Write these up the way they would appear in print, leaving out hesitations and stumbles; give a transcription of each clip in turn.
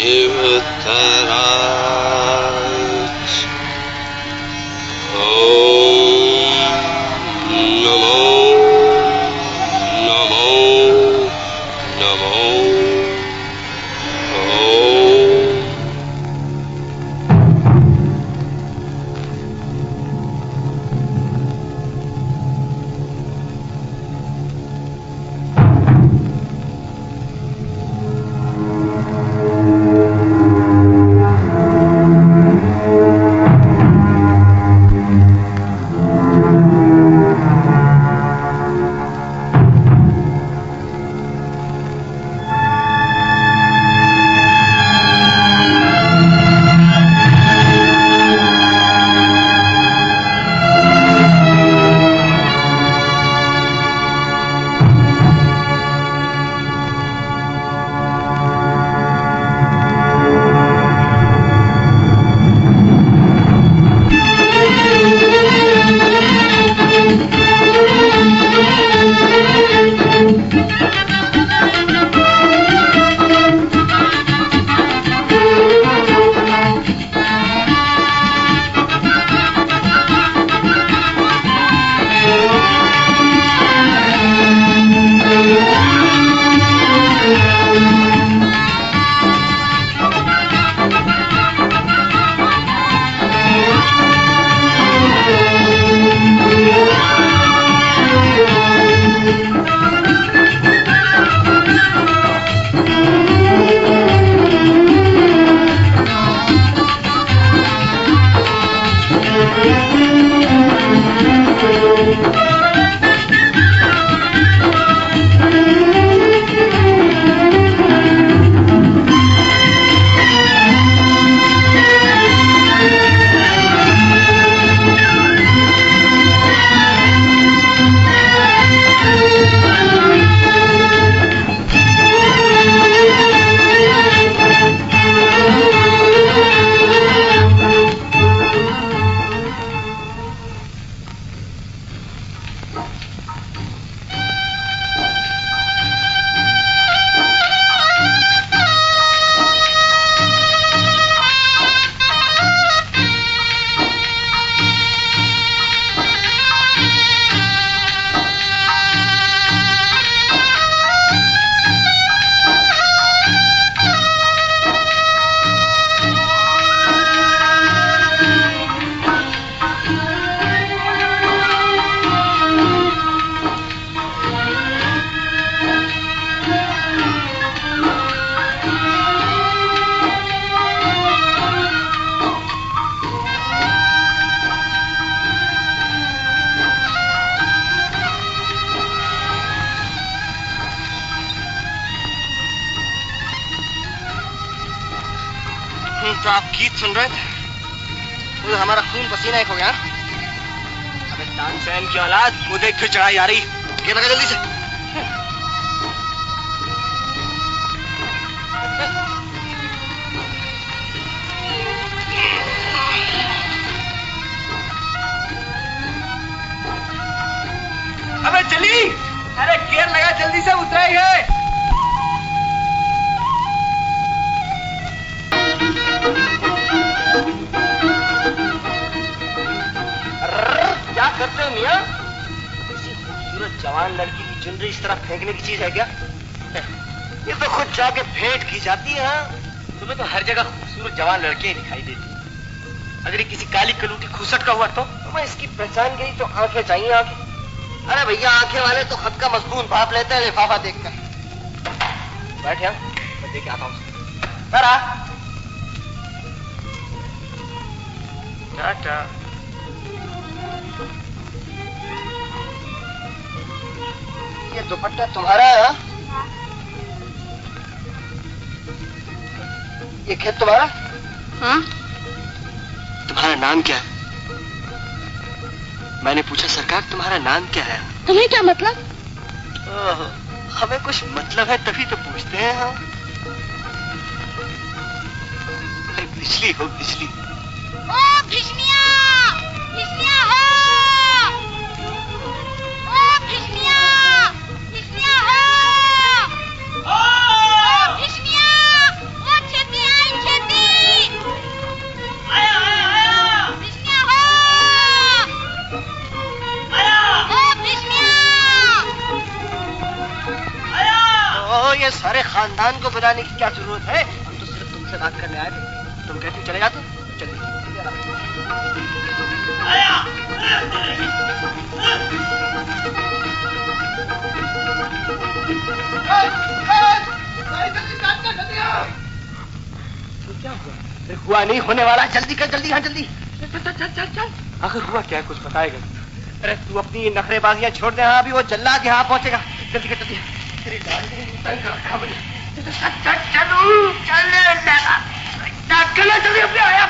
शिवतराज। ओम नमो नमो नमो ओम। तो आप गीत सुन रहे थे, तो हमारा खून पसीना एक हो गया। अबे तानसेन की औलाद, वो देख फिर चढ़ाई आ रही। ये लगा जल्दी से। अबे चली, अरे गेयर लगा, जल्दी से उतरेंगे। क्या करते हो मियां? किसी खूबसूरत जवान लड़की की चुनरी इस तरह फेंकने की चीज है क्या? ये तो खुद जाके भेंट की जाती है। तुम्हें तो हर जगह खूबसूरत जवान लड़कियां दिखाई देती। अगर ये किसी काली कलूटी खूसट का हुआ तो मैं इसकी पहचान गई तो आंखें चाहिए आंखें। अरे भैया, आंखें वाले तो खत का मजबून भाप लेते हैं लिफाफा देखकर। बैठ यहाँ, मैं देख आता हूँ। टाटा। ये दुपट्टा तुम्हारा है? ये खेत तुम्हारा? हाँ? तुम्हारा नाम क्या है? मैंने पूछा सरकार, तुम्हारा नाम क्या है? तुम्हें क्या मतलब? हमें कुछ मतलब है तभी तो पूछते हैं हम। बिजली हो बिजली। ओ भिष्मिया! भिष्मिया हो! ओ भिष्मिया! भिष्मिया हो! ओ भिष्मिया! ओ छेती खानदान को बुलाने की क्या जरूरत है? हम तो सिर्फ तुमसे बात करने आए थे। तुम कहती चले जाते? चलिए। क्या हुआ? हुआ नहीं, होने वाला। जल्दी कर, जल्दी। हाँ जल्दी चल। आखिर हुआ क्या, कुछ बताएगा? अरे तू अपनी नखरेबाजियां छोड़ दे। हाँ अभी वो जल्लाद यहाँ पहुंचेगा। जल्दी कर, जल्दी। चलो जल्दी अपने आया।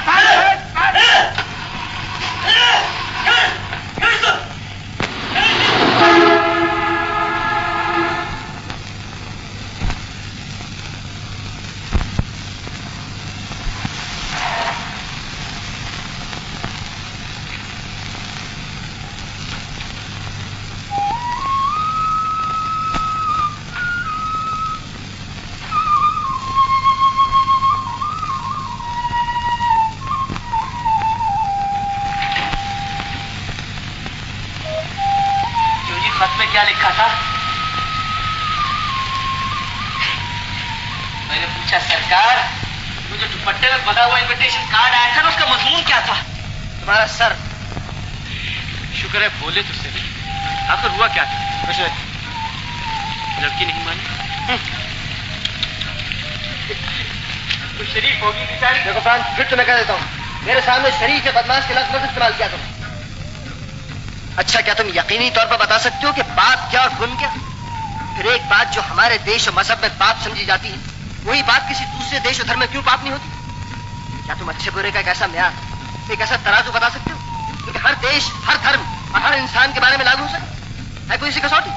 क्या लिखा था? मैंने पूछा सरकार, वो जो दुपट्टे में बंधा हुआ इनविटेशन कार्ड आया था ना, उसका मजमून क्या था? तुम्हारा सर। शुक्र है बोले तुझसे। आखिर हुआ क्या था? कुछ नहीं। लड़की नहीं मानी? तो शरीफ होगी बेचारी। देखो फ्रांस, फिर तुम्हें कह देता हूँ, मेरे सामने शरीफ के बदमाश के लफ्ज़ मत इस्तेमाल किया तुम। अच्छा क्या तुम यकीनी तौर पर बता सकते हो कि बात क्या और गुन क्या? फिर एक बात जो हमारे देश और मजहब में पाप समझी जाती है, वही बात किसी दूसरे देश और धर्म में क्यों पाप नहीं होती? क्या तुम अच्छे बुरे का एक ऐसा म्यार, एक ऐसा तराजू बता सकते हो क्योंकि हर देश, हर धर्म और हर इंसान के बारे में लागू हो सकता है? कोई इसी कसौटी?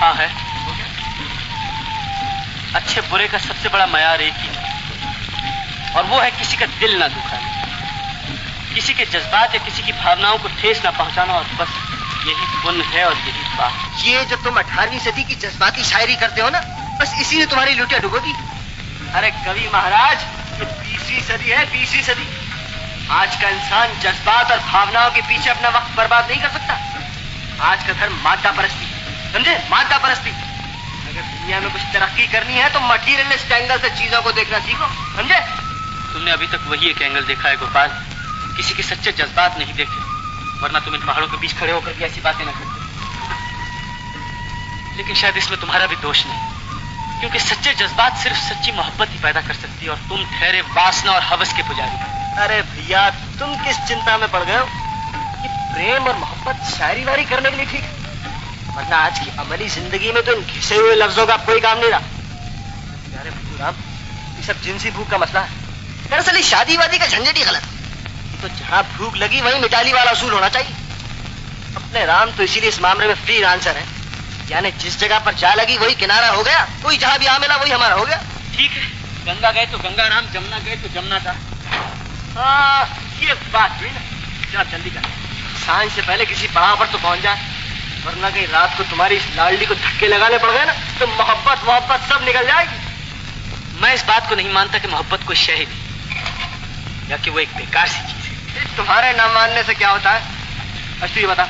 हाँ है। अच्छे बुरे का सबसे बड़ा मयार एक ही है, और वो है किसी का दिल ना दुखाना, किसी के जज्बात या किसी की भावनाओं को ठेस ना पहुंचाना, और बस यही पुण्य है और यही पाप। ये जो तुम 18वीं सदी की जज्बाती शायरी करते हो ना, बस इसी ने तुम्हारी लुटिया डुबो दी। अरे कवि महाराज, ये 20वीं सदी है, 20वीं सदी। आज का इंसान जज्बात और भावनाओं के पीछे अपना वक्त बर्बाद नहीं कर सकता। आज का धर्म मादा परस्ती, समझे? मादा परस्ती। अगर दुनिया में कुछ तरक्की करनी है तो मटीरियलिस्ट एंगल से चीजों को देखना सीखो, समझे? तुमने अभी तक वही एक एंगल देखा है गोपाल, किसी के सच्चे जज्बात नहीं देखे, वरना तुम इन पहाड़ों के बीच खड़े होकर भी ऐसी बातें न करते। लेकिन शायद इसमें तुम्हारा भी दोष नहीं, क्योंकि सच्चे जज्बात सिर्फ सच्ची मोहब्बत ही पैदा कर सकती है, और तुम ठहरे वासना और हवस के पुजारी। अरे भैया, तुम किस चिंता में पड़ गए हो? ये प्रेम और मोहब्बत शायरी वारी करने के लिए ठीक है, वरना आज की अमली जिंदगी में तो इन घिसे हुए लफ्जों का कोई काम नहीं रहा। अरे राम, ये सब जिनसी भूख का मसला है। दरअसल शादी वादी का झंझट ही गलत, तो जहां भूख लगी वहीं मिटाली वाला असूल होना चाहिए। अपने राम तो इसीलिए इस मामले में फ्री आंसर है, यानी जिस जगह पर जा लगी वही किनारा हो गया, कोई जहां भी आ मिला वही हमारा हो गया। ठीक है, गंगा गए तो गंगा राम, जमुना गए तो जमुना था। ये बात हुई ना। चल जल्दी कर, सांझ से पहले किसी पड़ाव पर तो पहुंच जाए, वरना कहीं रात को तुम्हारी इस लाडली को धक्के लगाने पड़ गए ना तो मोहब्बत सब निकल जाएगी। मैं इस बात को नहीं मानता कि मोहब्बत कोई शय है, या कि वो एक बेकार सी चीज है। तुम्हारे ना मानने से क्या होता है? अच्छा ये बता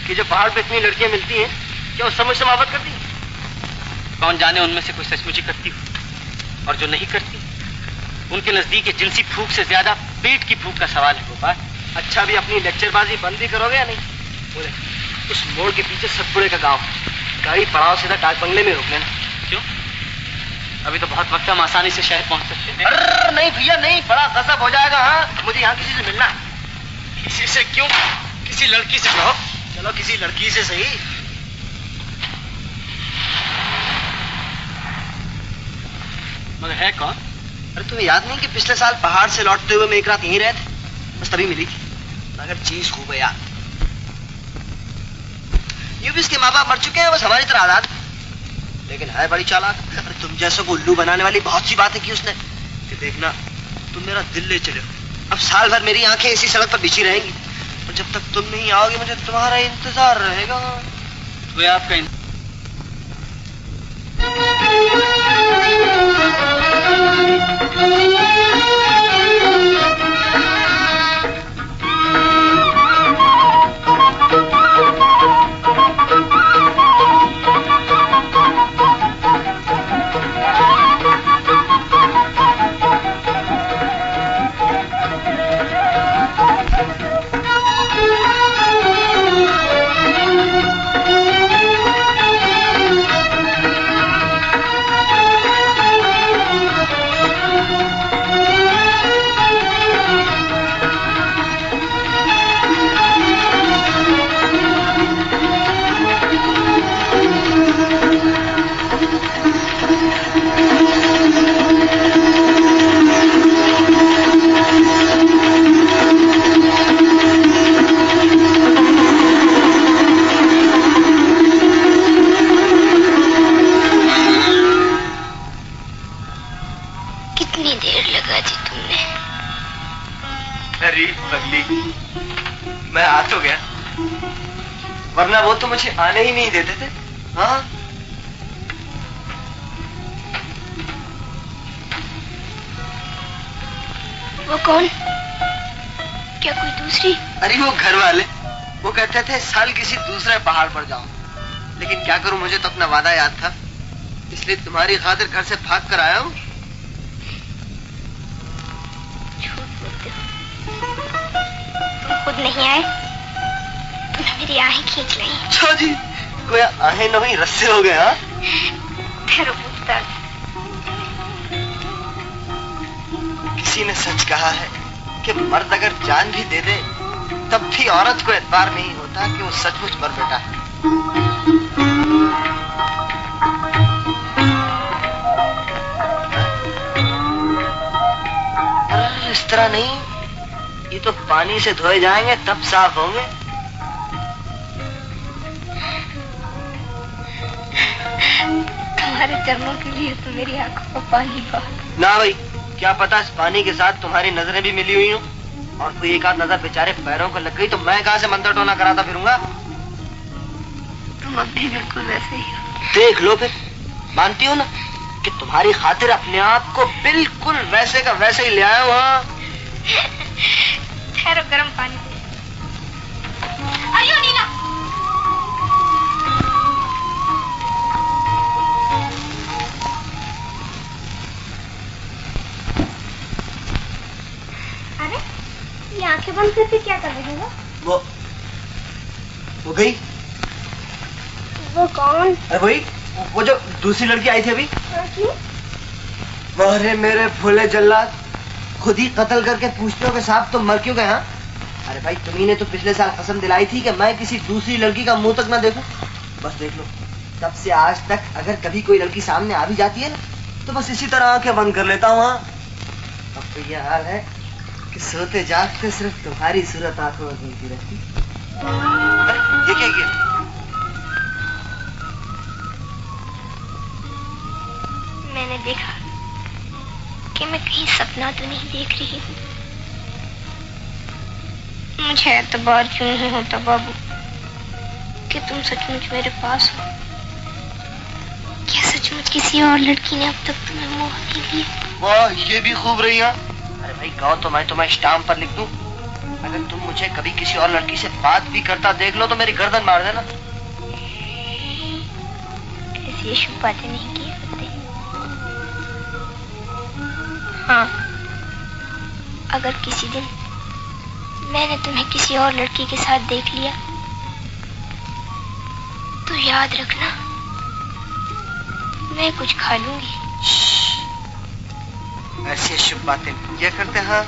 कि जो पहाड़ पे इतनी लड़कियां मिलती हैं, क्या वो सब मुझसे मोहब्बत करती हैं? कौन जाने उनमें से कोई सचमुच ही करती हो, और जो नहीं करती उनके नजदीक जिनसी भूख से ज्यादा पेट की भूख का सवाल है गोपाल। अच्छा भी अपनी लेक्चरबाजी बंद भी करोगे या नहीं? बोले उस मोड़ के पीछे सतपुड़े का गांव, गाड़ी पड़ाव सीधा डाक बंगले में रोक लेना। क्यों? अभी तो बहुत वक्त हम आसानी से शहर पहुंच सकते हैं। अरे नहीं भैया नहीं, बड़ा गजब हो जाएगा। हाँ मुझे यहाँ किसी से मिलना है। किसी से क्यों? किसी लड़की से कहो। चलो किसी लड़की से सही। मगर है कौन? अरे तुम्हें याद नहीं कि पिछले साल पहाड़ से लौटते हुए मैं एक रात यहीं रहे थे, बस तभी मिली थी। मगर चीज खूब है यार। यूं भी इसके माँ बाप मर चुके हैं, बस हमारी तरह आजाद, लेकिन है बड़ी चालाक। अरे तुम जैसों को उल्लू बनाने वाली बहुत सी बातें की उसने कि देखना तुम मेरा दिल ले चले। अब साल भर मेरी आंखें इसी सड़क पर बिछी रहेंगी, और जब तक तुम नहीं आओगे मुझे तुम्हारा इंतजार रहेगा। वे आपका कितनी देर लगा दी तुमने? अरे पगली, मैं आ तो गया, वरना वो तो मुझे आने ही नहीं देते थे। हाँ, वो कौन? क्या कोई दूसरी? अरे वो घर वाले, वो कहते थे साल किसी दूसरे पहाड़ पर जाओ, लेकिन क्या करूं, मुझे तो अपना वादा याद था, इसलिए तुम्हारी खातिर घर से भाग कर आया हूँ। झूठ बोलते हो, तुम खुद नहीं आए, तुम्हें मेरी आहें खींच लाई। अच्छा जी, कोई आहें नहीं रस्से हो गए। हाँ, ठहरो पूछता। किसी ने सच कहा है कि मर्द अगर जान भी दे दे तब भी औरत को एतबार नहीं होता कि वो सचमुच मर बैठा है। अरे इस तरह नहीं, ये तो पानी से धोए जाएंगे तब साफ होंगे। तुम्हारे चरणों के लिए तो मेरी आंखों का पानी बहुत। ना भाई, क्या पता इस पानी के साथ तुम्हारी नजरें भी मिली हुई हो, और कोई एक आध नजर बेचारे पैरों को लग गई तो मैं कहां से मंत्र टोना कराता फिरूंगा। तुम अब भी बिल्कुल वैसे ही हो। देख लो फिर, मानती हो ना कि तुम्हारी खातिर अपने आप को बिल्कुल वैसे का वैसे ही ले आया हूं। हाँ, ठहरो, गर्म पानी दे। अयो नीला, अरे ये आंखें बंद करके क्या कर रही हो? वो गई। वो कौन? अरे वही, वो जो दूसरी लड़की आई थी अभी। क्यों? वो, अरे मेरे फूले जल्लाद, खुद ही कत्ल करके पूछते हो कि साहब तुम मर क्यों गए? हाँ, अरे भाई तुम्ही ने तो पिछले साल कसम दिलाई थी कि मैं किसी दूसरी लड़की का मुंह तक ना देखूं। बस देख लो, तब से आज तक अगर कभी कोई लड़की सामने आ भी जाती है ना, तो बस इसी तरह आंखें बंद कर लेता हूँ। हाँ, अब तो ये हाल है कि सोते जागते सिर्फ तुम्हारी सूरत आंखों में घूमती रहती। अरे ये क्या किया? मैंने देखा कि मैं कहीं सपना तो नहीं देख रही हूँ। मुझे एतबार क्यों नहीं होता बाबू कि तुम सचमुच मेरे पास हो? क्या सचमुच किसी और लड़की ने अब तक तुम्हें मोह नहीं लिया? वाह, ये भी खूब रही। हाँ, अरे भाई कहो तो मैं तुम्हें स्टाम्प पर लिख दूं। अगर तुम मुझे कभी किसी और लड़की से बात भी करता देख लो तो मेरी गर्दन मार देना। ऐसी शुभ बातें नहीं की करते। हाँ, अगर किसी दिन मैंने तुम्हें किसी और लड़की के साथ देख लिया तो याद रखना, मैं कुछ खा लूंगी। ऐसी शुभ बातें क्या करते हैं?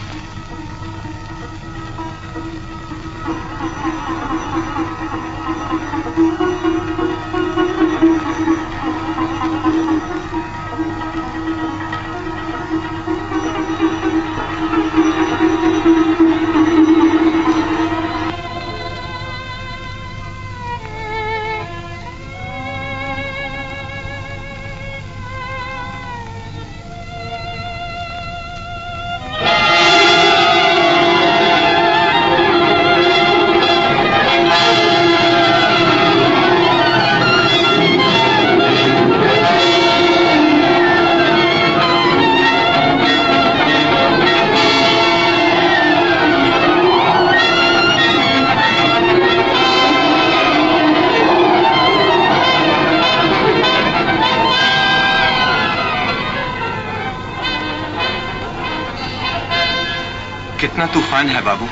कितना तूफान है बाबू।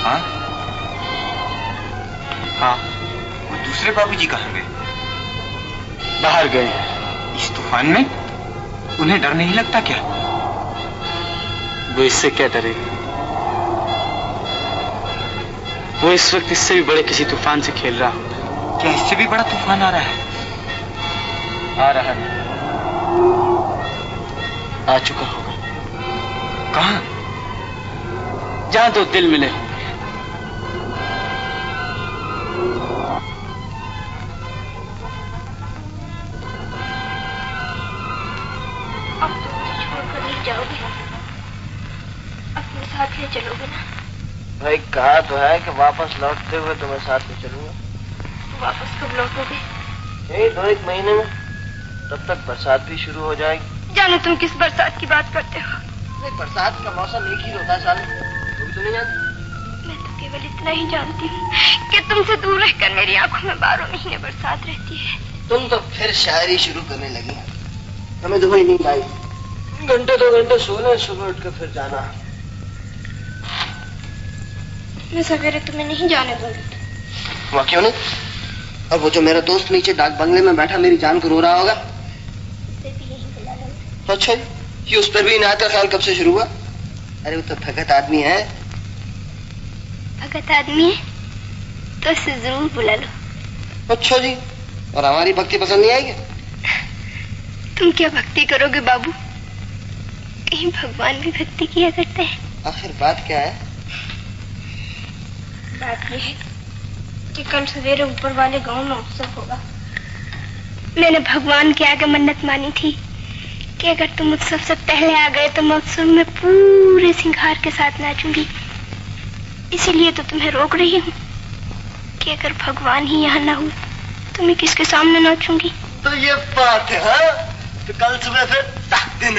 हाँ हाँ, वो दूसरे बाबूजी कहाँ गए? बाहर गए। इस तूफान में उन्हें डर नहीं लगता क्या? वो इससे क्या डरेगी? वो इस वक्त इससे भी बड़े किसी तूफान से खेल रहा होता। क्या इससे भी बड़ा तूफान आ रहा है? आ रहा है, आ चुका होगा। कहाँ? जहां दो दिल मिले होंगे। अब तो मुझे छोड़कर नहीं जाओगे? अपने साथ ले चलोगे ना? भाई कहा तो है कि वापस लौटते हुए तुम्हें साथ में चलूंगा। वापस कब लौटोगे? यही 2-1 महीने में। तब तक बरसात भी शुरू हो जाएगी। जानो तुम किस बरसात की बात करते हो? नहीं, बरसात का मौसम एक ही होता है साल में, वो भी तो नहीं जानती। मैं तो केवल इतना ही जानती हूँ कि तुमसे दूर रहकर मेरी आंखों में 12 महीने बरसात रहती है। तुम तो फिर शायरी शुरू करने लगी। हमें तो वही नींद आई। घंटे 2 घंटे सोने, सुबह उठ कर फिर जाना। मैं सवेरे तुम्हें नहीं जाने दूंगी। वहाँ क्यों नहीं? अब वो जो मेरा दोस्त नीचे डाक बंगले में बैठा मेरी जान को रो रहा होगा। उसे भी यहीं बुला लो। अच्छा, ये उस पर भी इनायत का ख्याल कब से शुरू हुआ? अरे वो तो भगत आदमी है। भगत आदमी है तो उसे जरूर बुला लो। अच्छा जी, और हमारी भक्ति पसंद नहीं आएगी? तुम क्या भक्ति करोगे बाबू? कहीं भगवान भी भक्ति किया करते हैं। आखिर बात क्या है? बात यह है कि कल सवेरे ऊपर वाले गांव में उत्सव होगा। मैंने भगवान के आगे मन्नत मानी थी कि अगर तुम उत्सव से पहले आ गए तो मैं उत्सव में पूरे सिंगार के साथ नाचूंगी। इसीलिए तो तुम्हें रोक रही हूँ कि अगर भगवान ही यहाँ ना हो तो मैं किसके सामने नाचूंगी। तो ये बात है, हाँ? तो कल सुबह फिर दिन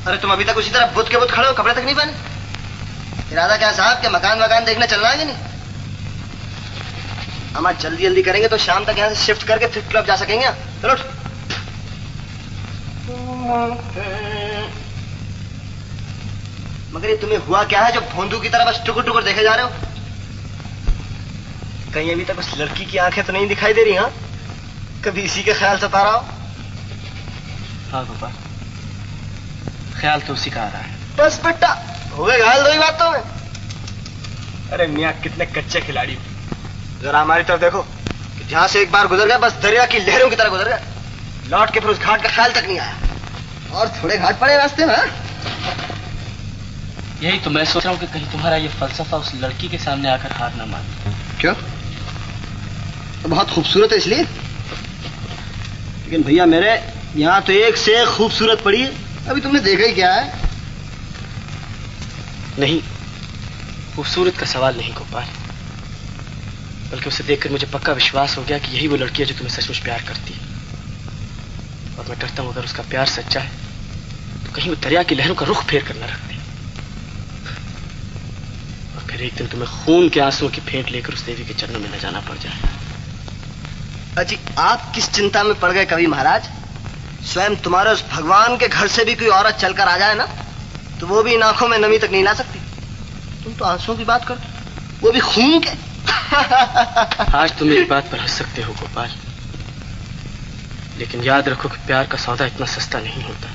अरे तुम अभी तक उसी तरह बुत के बुत खड़े हो, कपड़े तक नहीं पहने? इरादा क्या साहब के मकान देखने चलना है कि नहीं? हम आज जल्दी जल्दी करेंगे तो शाम तक यहाँ से शिफ्ट करके फिर क्लब जा सकेंगे। चलो मगर ये तुम्हें हुआ क्या है जो भोंदू की तरह बस टुकुर टुकुर देखे जा रहे हो? कहीं अभी तक उस लड़की की आंखें तो नहीं दिखाई दे रही? हाँ, कभी इसी का ख्याल सता रहा हो? हाँ गोपाल, ख्याल तो उसी का आ रहा है। बस बेटा, हो गए घायल 2 ही बातों में। अरे मियाँ कितने कच्चे खिलाड़ी हो। जरा हमारी तरफ देखो कि जहां से एक बार गुजर गया बस दरिया की लहरों की तरह गुजर गया। लौट के फिर उस घाट का ख्याल तक नहीं आया और थोड़े घाट पड़े रास्ते में। यही तो मैं सोच रहा हूँ कि कहीं तुम्हारा ये फलसफा उस लड़की के सामने आकर हार ना मान। क्यों? तो बहुत खूबसूरत है इसलिए? लेकिन भैया मेरे यहाँ तो एक से एक खूबसूरत पड़ी है। अभी तुमने देखा ही क्या है? नहीं, खूबसूरत का सवाल नहीं गोपाल, बल्कि उसे देखकर मुझे पक्का विश्वास हो गया कि यही वो लड़की है जो तुम्हें सचमुच प्यार करती है। और मैं डरता हूं अगर उसका प्यार सच्चा है तो कहीं वो दरिया की लहरों का रुख फेर कर न रख दे और फिर एक दिन तुम्हें खून के आंसुओं की फेंट लेकर उस देवी के चरणों में न जाना पड़ जाए। अजी आप किस चिंता में पड़ गए कवि महाराज? स्वयं तुम्हारे उस भगवान के घर से भी कोई औरत चलकर आ जाए ना तो वो भी इन आंखों में नमी तक नहीं ला सकती। तुम तो आंसुओं की बात करते, वो भी खून के। आज तुम इस बात पर हंस सकते हो गोपाल, लेकिन याद रखो कि प्यार का सौदा इतना सस्ता नहीं होता।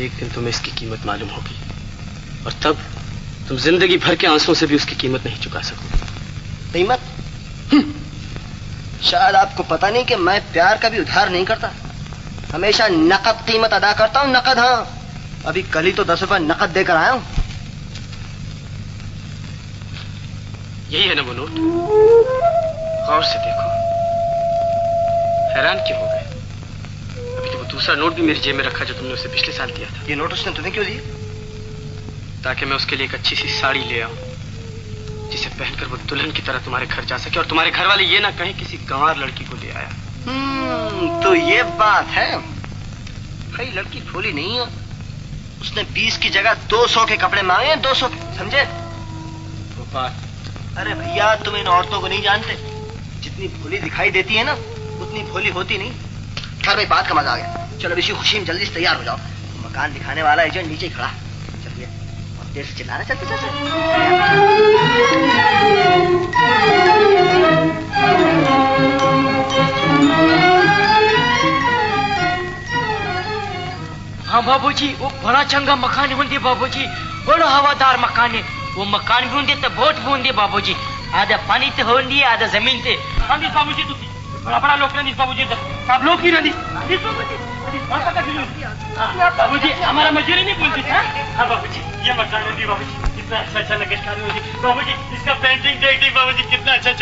एक दिन तुम्हें इसकी कीमत मालूम होगी और तब तुम जिंदगी भर के आंसुओं से भी उसकी कीमत नहीं चुका सकोगे। कीमत? शायद आपको पता नहीं कि मैं प्यार का भी उधार नहीं करता, हमेशा नकद कीमत अदा करता हूँ। नकद, हाँ। अभी कल ही तो 10 रुपए नकद देकर आया हूँ। यही है ना वो नोट? गौर से देखो। हैरान क्यों हो गए? अभी तो वो दूसरा नोट भी मेरी जेब में रखा जो तुमने उसे पिछले साल दिया था। ये नोट उसने तुम्हें क्यों दिया? ताकि मैं उसके लिए एक अच्छी सी साड़ी ले आऊं जिसे पहनकर वो दुल्हन की तरह तुम्हारे घर जा सके और तुम्हारे घर वाले ये ना कहें किसी गंवार लड़की को ले आया। तो ये बात है। भाई लड़की भोली नहीं है, उसने 20 की जगह 200 के कपड़े मांगे, 200 के, समझे? गोपाल, अरे भैया तुम इन औरतों को नहीं जानते, जितनी भोली दिखाई देती है ना उतनी भोली होती नहीं। खैर भाई बात का मजा आ गया। चलो इसी खुशी में जल्दी से तैयार हो जाओ, मकान दिखाने वाला एजेंट नीचे ही खड़ा। चलिए और देर से चिल्लाना, चलते हाँ बाबूजी, वो बड़ा चंगा मकान होंगे बाबूजी, बड़ा हवादार मकान है। वो मकान भी होंगे तो बोट भी होंगे बाबूजी, आधा पानी ते होंगे आधा जमीन ते। बाबूजी बड़ा बड़ा लोग बाबूजी, सब लोग ही बाबूजी हमारा मजूरी नहीं बोलती था। हाँ बाबूजी ये मकान होती बाबूजी, कितना अच्छा नक्काशी होती बाबूजी, इसका पेंटिंग देखती बाबूजी, कितना अच्छा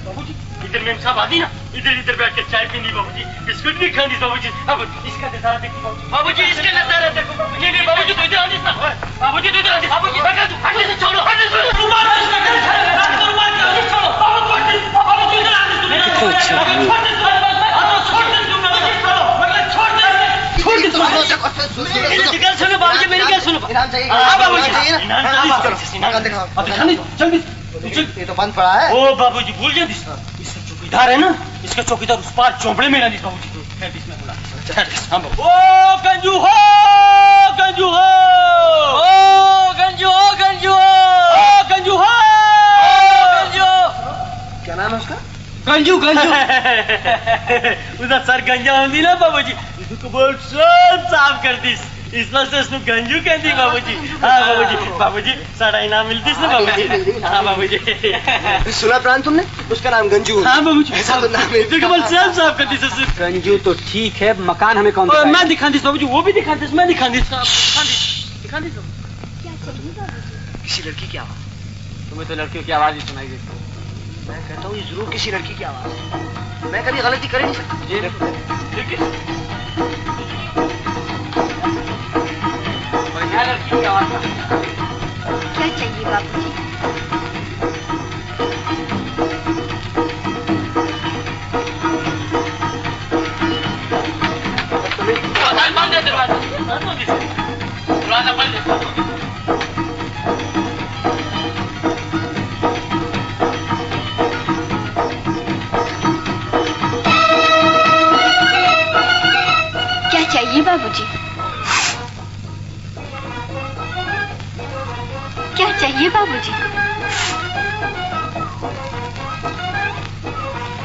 बाबूजी। इधर मेम साहब आती ना, इधर बैठ के चाय पीनी बाबूजी, बिस्कुट भी खानी बाबूजी। अब इसका नजारा देखो बाबूजी, इसका नजारा देखो बाबूजी। नहीं बाबूजी तो इधर आनी ना बाबूजी, तो इधर आनी बाबूजी। हटने से छोड़ो, हटने से छोड़ो बाबूजी, मेरी क्या सुनो ये तो बंद पड़ा है। ओ बाबूजी भूल गए, इसका चौकीदार है ना, इसका चौकीदार उस पार चौपड़े में ना बाबूजी। ओ गंजू हो, गंजू हो, ओ गंजू हो, गंजू हो, ओ गंजू हो, गंजू। क्या नाम है उसका? गंजू गंजू। उसका सर गंजा होती ना बाबूजी, इसको बोल सब साफ कर दी, इस वजह से उसने गंजू कह दी बाबूजी। हाँ बाबूजी, बाबूजी सारा इनाम मिलती ना बाबूजी। हाँ बाबूजी सुना प्राण तुमने, उसका नाम गंजू। हाँ बाबूजी ऐसा तो नाम है। बोल सब साफ कर दी ससुर। गंजू तो ठीक है, मकान हमें कौन सा? मैं दिखा दी बाबूजी, वो भी दिखा दी, मैं दिखा दी, दिखा दी। किसी लड़की की आवाज। तुम्हें तो लड़कियों की आवाज ही सुनाई देती है। मैं कहता हूँ ये जरूर किसी लड़की की आवाज है। मैं कभी गलती कर ही नहीं सकता। लड़की की आवाज क्या चाहिए बाबूजी? दरवाजा बंद दे। क्या चाहिए बाबूजी? क्या चाहिए बाबूजी?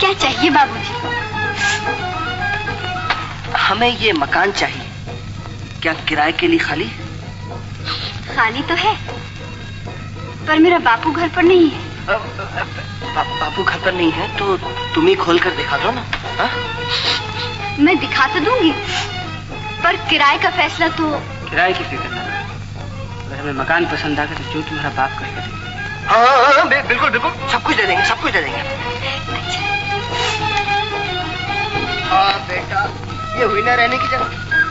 क्या चाहिए बाबूजी? हमें ये मकान चाहिए। क्या किराए के लिए खाली? खाली तो है, पर मेरा बापू घर पर नहीं है। बापू घर पर नहीं है तो तुम ही खोल कर दिखा दो ना। हा? मैं दिखा तो दूंगी, पर किराए का फैसला तो। किराए की फिक्र ना, अगर हमें मकान पसंद आ गया तो जो तुम्हारा बाप कहेगा। हाँ बिल्कुल बिल्कुल, सब कुछ दे देंगे, सब कुछ दे देंगे। हाँ बेटा, ये हुई ना रहने की जगह,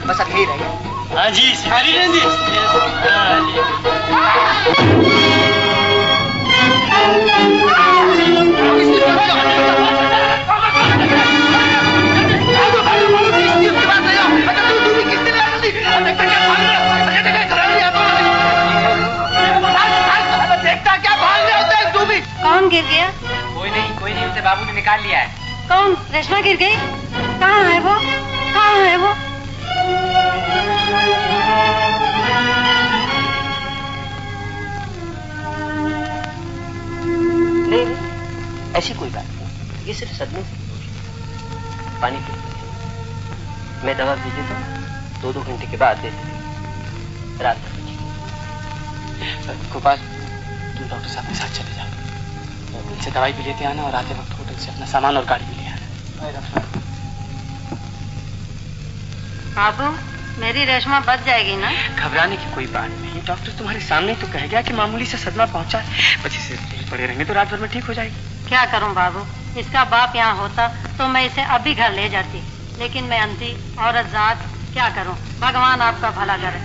बस अब यही रहेगा। हाँ जी, सारी रहती है। देखता क्या भाग रहे होते हैं तू भी? कौन गिर गया? कोई नहीं, उसे बाबू ने निकाल लिया है। कौन? रेशमा गिर गई? कहाँ है वो? कहाँ है वो? नहीं, ऐसी कोई बात नहीं, ये सिर्फ सदमे से पानी पी। मैं दवा भेज देता हूँ, 2-2 घंटे के बाद दे देती रात तक। गोपाल, तुम डॉक्टर साहब के साथ चले जाओ, उनसे दवाई भी लेते आना और आते वक्त होटल से अपना सामान और गाड़ी भी ले आना। बाबू, मेरी रेशमा बच जाएगी ना? घबराने की कोई बात नहीं, डॉक्टर तुम्हारे सामने तो कह गया कि मामूली से सदमा पहुंचा है, बस इसे पड़े रहेंगे तो रात भर में ठीक हो जाएगी। क्या करूं बाबू, इसका बाप यहाँ होता तो मैं इसे अभी घर ले जाती, लेकिन मैं अंधी औरत जात क्या करूं? भगवान आपका भला करे।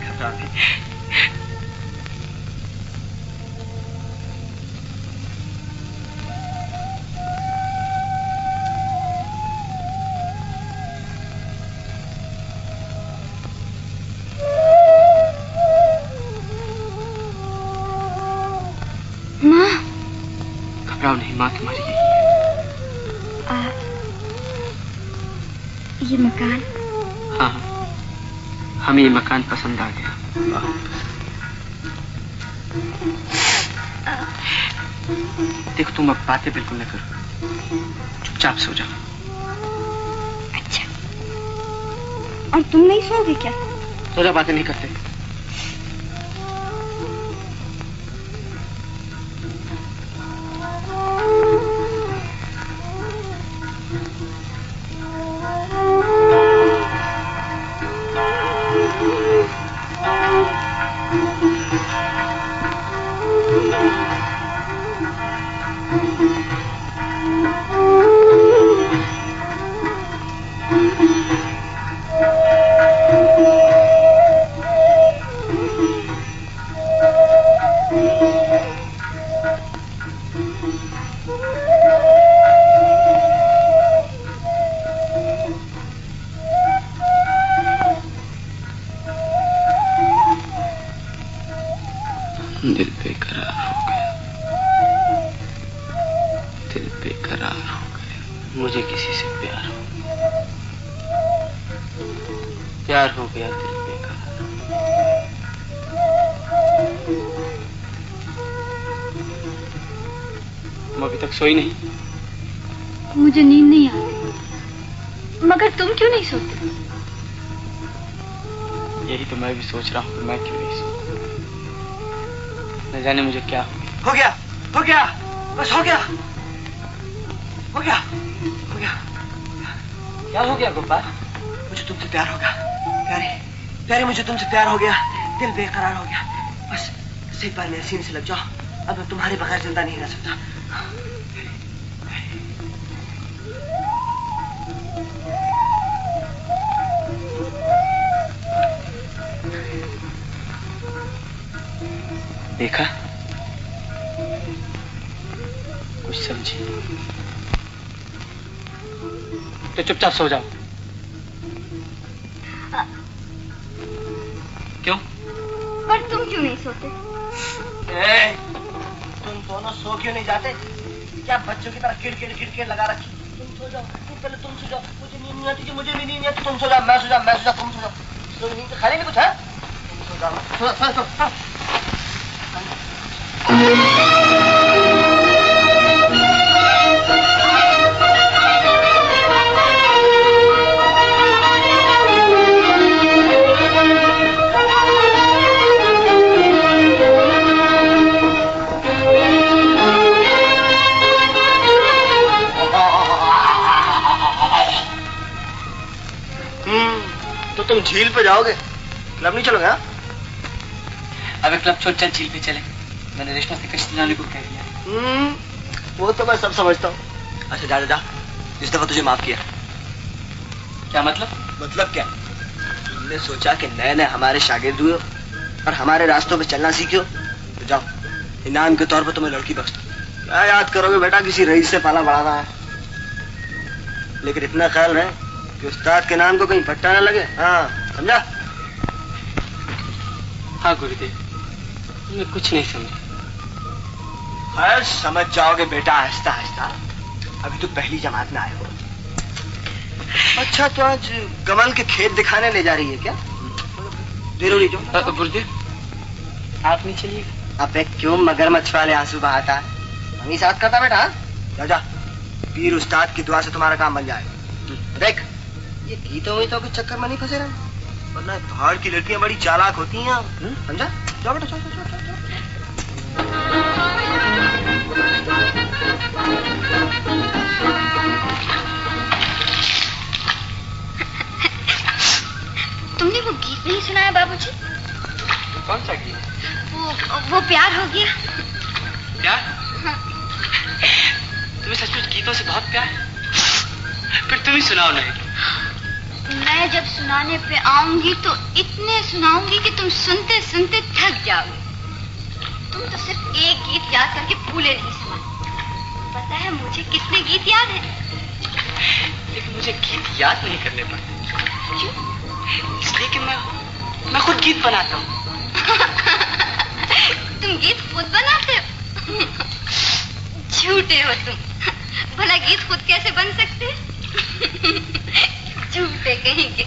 घबराओ नहीं, माँ तुम्हारी यही है। ये मकान? हाँ, हमें ये मकान पसंद आ गया। देखो तुम अब बातें बिल्कुल न करो, चुपचाप सो जाओ। अच्छा, और तुम नहीं सोओगे क्या? सो जाओ, बातें नहीं करते। दिल बेकरार हो गया, दिल बेकरार हो गया। मुझे किसी से प्यार हो गया, दिल बेकरार। तुम अभी तक सोई नहीं? मुझे नींद नहीं आती। मगर तुम क्यों नहीं सोते? यही तो मैं भी सोच रहा हूँ, मैं क्यों नहीं सोता। न जाने मुझे क्या हो गया, हो गया, बस हो गया, हो गया, हो गया। क्या हो गया गोपाल? मुझे तुमसे प्यार हो गया, प्यारे प्यारे, मुझे तुमसे प्यार हो गया, दिल बेकरार हो गया। बस एक बार मेरे सीने से लग जाओ, अब मैं तुम्हारे बगैर जिंदा नहीं रह सकता। देखा, कुछ समझी तो चुपचाप सो जाओ। क्यों? पर तुम क्यों नहीं सोते? तुम दोनों सो क्यों नहीं जाते? क्या बच्चों की तरह किड़किड़ लगा रखी? तुम सो जाओ, पहले तुम सो जाओ। मुझे नींद नहीं आती, मुझे भी नींद नहीं आती। तुम सो जाओ, मैं सो जाओ, तुम सो जाओ। तो नींद खाली नहीं कुछ है? तुम सो जाओ, सो। तो तुम झील पे जाओगे, क्लब नहीं चलोगे? हाँ, अबे क्लब छोड़, चल झील पे चले। मैंने रेशमा से कश्ती लाने को कह दिया। वो तो मैं सब समझता हूँ। अच्छा जा जा जा, इस दफा तुझे माफ किया। क्या मतलब? मतलब क्या? तुमने सोचा कि नए नए हमारे शागिर्द हुए और हमारे रास्तों पे चलना सीखो, तो जाओ, इनाम के तौर पर तुम्हें लड़की बख्श दो। क्या याद करोगे बेटा, किसी रईस से पाला बढ़ाना है। लेकिन इतना ख्याल रहे कि उस्ताद के नाम को कहीं पट्टा न लगे। हाँ, समझा? हाँ गुरुदेव, मैं कुछ नहीं समझा। खैर समझ जाओगे बेटा, आहिस्ता आहिस्ता। अभी तो पहली जमात में आए हो। अच्छा, तो आज कमल के खेत दिखाने ले जा रही है क्या? जरूरी जो गुरुदेव, आप नहीं चलिएगा? अबे क्यों मगरमच्छ वाले आंसू बहाता है? हम ही साथ करता बेटा। जा जा, पीर उस्ताद की दुआ से तुम्हारा काम बन जाएगा। देख, ये गीतों वीतों के चक्कर में नहीं फंसे रहे, वरना पहाड़ की लड़कियां बड़ी चालाक होती हैं। समझा? जाओ बेटा, जाओ जाओ जाओ। तुमने वो गीत नहीं सुनाया बाबूजी? कौन सा गीत? वो प्यार हो गया। प्यार? हाँ। तुम्हें सचमुच गीतों से बहुत प्यार है? फिर तुम ही सुनाओ नहीं। मैं जब सुनाने पे आऊंगी तो इतने सुनाऊंगी कि तुम सुनते सुनते थक जाओगे। तुम तो सिर्फ एक गीत याद करके भूले नहीं समा। पता है मुझे कितने गीत याद हैं? लेकिन मुझे गीत याद नहीं करने पड़ते। क्यों? इसलिए कि मैं खुद गीत बनाता हूँ। तुम गीत खुद बनाते हो? झूठे हो तुम। भला गीत खुद कैसे बन सकते? झूठे कहेंगे।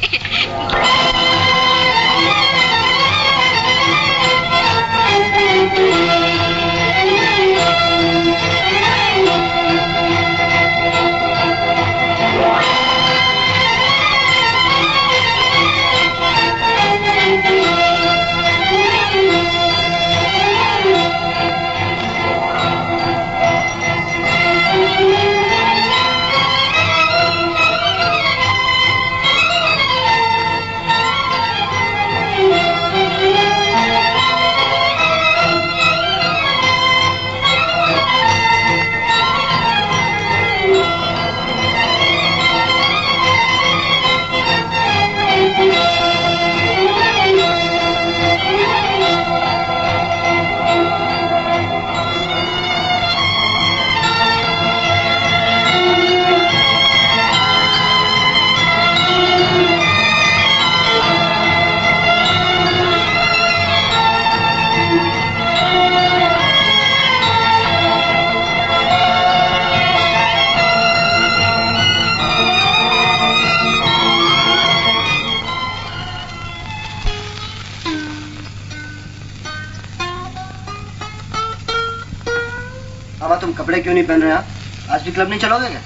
मामा तुम कपड़े क्यों नहीं पहन रहे हैं? आज भी क्लब नहीं चलोगे क्या?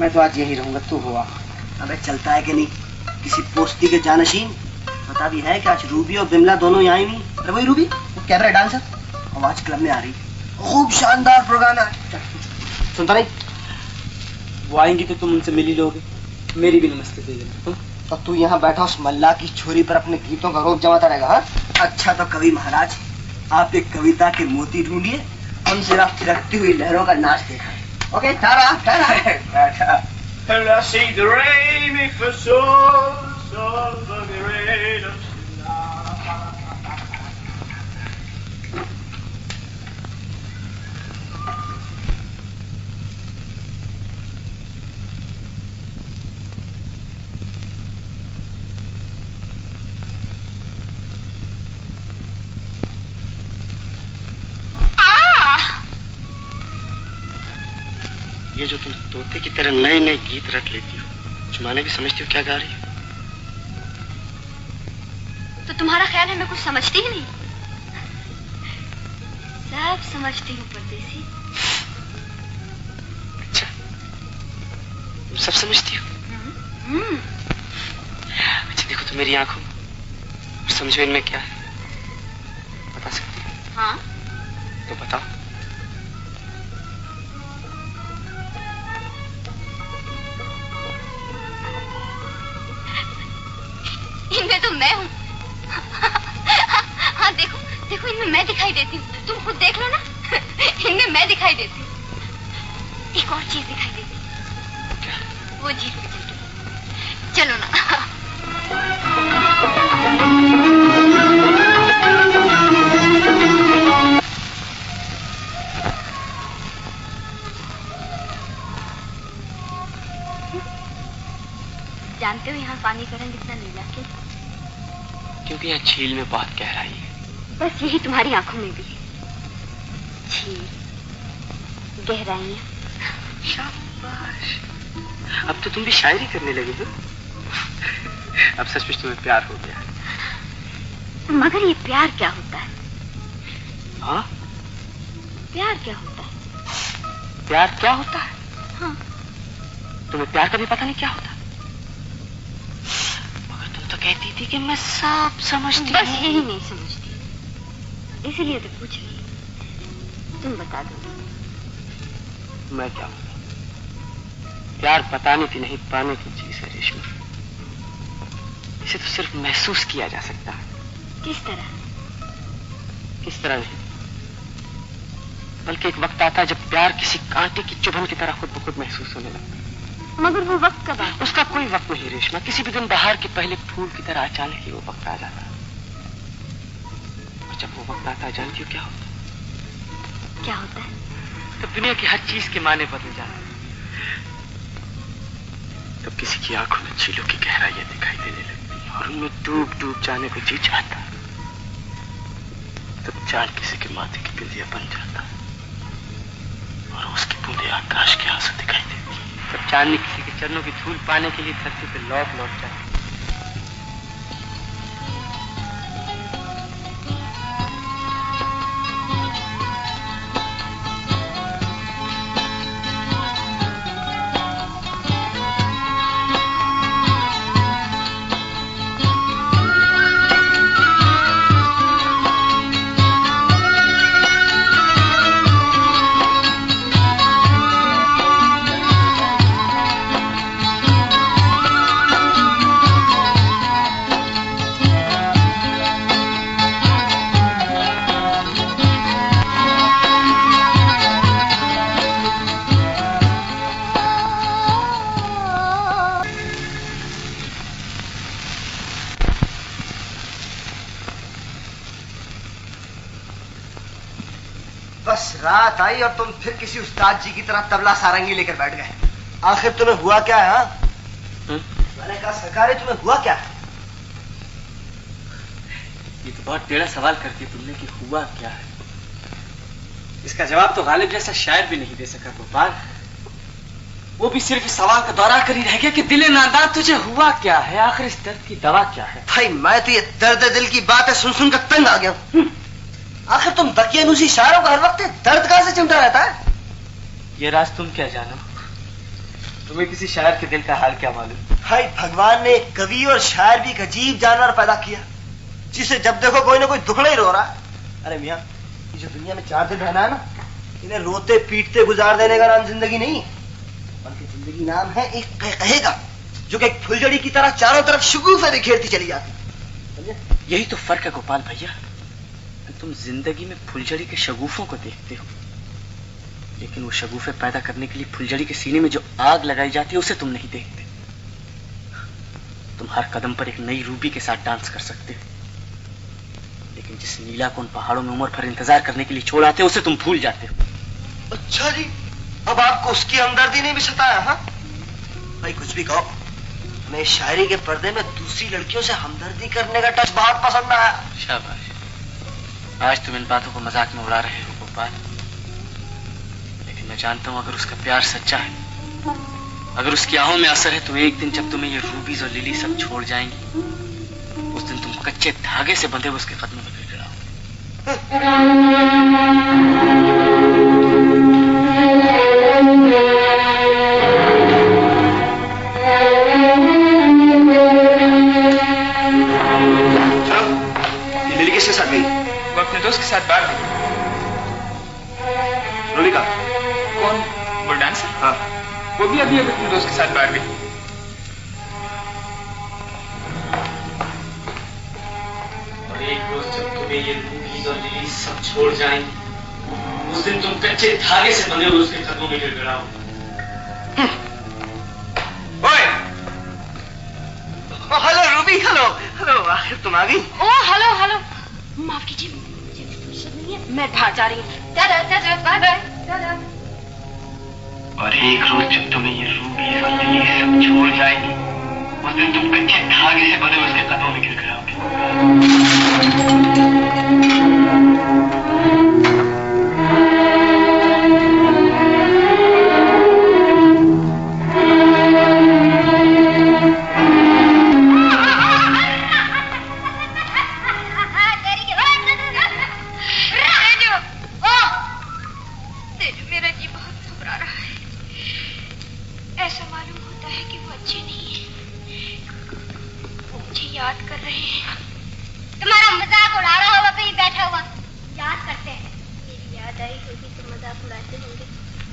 मैं तो आज यही रहूंगा, तू हुआ। अबे चलता है कि नहीं? किसी पोस्ती के जानशीन पता भी है कि आज रूबी और बिमला दोनों यहाँ ही नहीं। अरे वही रूबी, वो कैबरे डांसर, और आज क्लब में आ रही। खूब शानदार प्रोग्राम है। सुनता नहीं? वो आएंगी तो तुम उनसे मिल ही लोगे, मेरी भी नमस्ते दे देना। और तू यहाँ बैठा उस मल्ला की छोरी पर अपने गीतों का रोप जमाता रहेगा? हाँ? अच्छा तो कवि महाराज, आप एक कविता के मोती ढूंढिए, हम सिर्फ थिरकती हुई लहरों का नाच देखा। ओके, ठहरा ठहरा। And I see the rain for soul for the rain of ये जो तुम तोते की तरह नए नए गीत रट लेती हो, जुमाने भी समझती हो क्या गा रही हो? तो तुम्हारा ख्याल है मैं कुछ समझती ही नहीं? सब समझती हूँ परदेसी। अच्छा, तुम सब समझती हो? अच्छा देखो तो मेरी आंखों और समझो इनमें क्या है, बता सकती हो? हाँ। तो बताओ। इनमें तो मैं हूँ। हाँ देखो देखो, इनमें मैं दिखाई देती हूँ। तुम खुद देख लो ना। इनमें मैं दिखाई देती हूँ। एक और चीज दिखाई देती है। वो जीप पे चलो ना। जानते हो यहाँ पानी का रंग इतना नीला क्यों? क्योंकि यहाँ झील में बहुत गहराई है। बस यही तुम्हारी आंखों में भी है। झील, गहराइयाँ। शाबाश, अब तो तुम भी शायरी करने लगे हो। अब सचमुच तुम्हें प्यार हो गया। मगर ये प्यार क्या होता है? हाँ? प्यार क्या होता है? प्यार क्या होता है? हाँ। तुम्हें प्यार का भी पता नहीं क्या होता? मगर तुम तो कहती थी कि मैं सब समझती हूँ। बस यही नहीं समझती, इसीलिए तो पूछ रही। तुम बता दो। मैं क्या बताऊं? प्यार बताने की नहीं, पाने की चीज है रेशमा। इसे तो सिर्फ महसूस किया जा सकता है। किस तरह? किस तरह नहीं, बल्कि एक वक्त आता है जब प्यार किसी कांटे की चुभन की तरह खुद ब खुद महसूस होने लगता है। मगर वो वक्त कब आता? उसका कोई वक्त नहीं रेशमा, किसी भी दिन बाहर के पहले फूल की तरह अचानक ही वो वक्त आ जाता है। और जब वो वक्त आता है जानती हो क्या होता है? क्या होता है? तब दुनिया की हर चीज के माने बदल जाते हैं। तब किसी की आंखों में झीलों की गहराइयां दिखाई देने लगती हैं और उनमें डूब डूब जाने को जी चाहता है। तब चांद किसी के माथे की बिंदिया बन जाता है और उसकी बूंदे आकाश के आंसू दिखाई देती है। तब चांदनी किसी के चरणों की धूल पाने के लिए धरती पर लौट लौट जाती है। बस रात आई और तुम फिर किसी उस्ताद जी की तरह तबला सारंगी लेकर बैठ गए। आखिर तुम्हें हुआ क्या है? हाँ? मैंने कहा सरकारें तुम्हें हुआ क्या है? ये तो बहुत टेढ़ा सवाल करती तुमने कि हुआ क्या है। इसका जवाब तो गालिब जैसा शायर भी नहीं दे सका गोपाल। वो भी सिर्फ इस सवाल का दौरा कर ही रह गया कि दिले नादान तुझे हुआ क्या है, आखिर इस दर्द की दवा क्या है। भाई मैं तो ये दर्द दिल की बातें सुन सुन कर तंग आ गया हूं। आखिर तुम तुम दकियानूसी शायरों का हर वक्त दर्द कहां से चिमटा रहता है? ये राज तुम क्या जानो, तुम्हें किसी शायर के दिल का हाल क्या मालूम? भाई भगवान ने एक कवि और शायर भी एक अजीब जानवर पैदा किया, जिसे जब देखो कोई ना कोई दुखड़ा ही रो रहा है। अरे मियाँ, ये जो दुनिया में 4 दिन रहना है ना, इन्हें रोते पीटते गुजार देने का नाम जिंदगी नहीं, बल्कि जिंदगी नाम है एक कहेगा जो कि एक फुलझड़ी की तरह चारों तरफ शगुफे बिखेरती चली जाती। यही तो फर्क है गोपाल भैया, तुम जिंदगी में फुलझड़ी के शगुफों को देखते हो, लेकिन वो शगुफे पैदा करने के लिए फुलझड़ी के सीने में जो आग लगाई जाती है उसे तुम नहीं देखते। तुम हर कदम पर एक नई रूबी के साथ डांस कर सकते हो, लेकिन जिस नीला को उन पहाड़ों में उम्र भर इंतजार करने के लिए छोड़ आते हो उसे तुम भूल जाते हो। अच्छा जी, अब आपको उसकी हमदर्दी ने भी सताया? हाँ भाई, कुछ भी कहो, मैं शायरी के पर्दे में दूसरी लड़कियों से हमदर्दी करने का टच बहुत पसंद आया। शाबाश, आज तुम इन बातों को मजाक में उड़ा रहे हो गोपाल, लेकिन मैं जानता हूं अगर उसका प्यार सच्चा है, अगर उसकी आहों में असर है, तो एक दिन जब तुम्हें ये रूबीज और लिली सब छोड़ जाएंगी, उस दिन तुम कच्चे धागे से बंधे हुए उसके कदमों में गिर लिली किसके साथ गई? वो अपने दोस्त के साथ बाहर गई। रोलिका? कौन? वो डांसर? हाँ, वो भी अभी अपने दोस्त के साथ बाहर गई। और एक रोज जब तुम्हें ये रूबीज और लिली सब छोड़ जाएंगी, उस दिन तुम कच्चे धागे से बंधे हुए उसके कदमों में गिर गिड़ाओ। हेलो रूबी, हेलो हेलो, आखिर तुम आ गई। ओ हेलो हेलो, माफ कीजिए, मुझे फुर्सत नहीं है, मैं बाहर जा रही हूँ। Tata tata, bye bye, tata. और एक रोज जब तुम्हें ये रूबी और लिली सब छोड़ जाएंगी, उस दिन तुम कच्चे धागे से बंधे उसके कदमों में गिर गिड़ाओगे।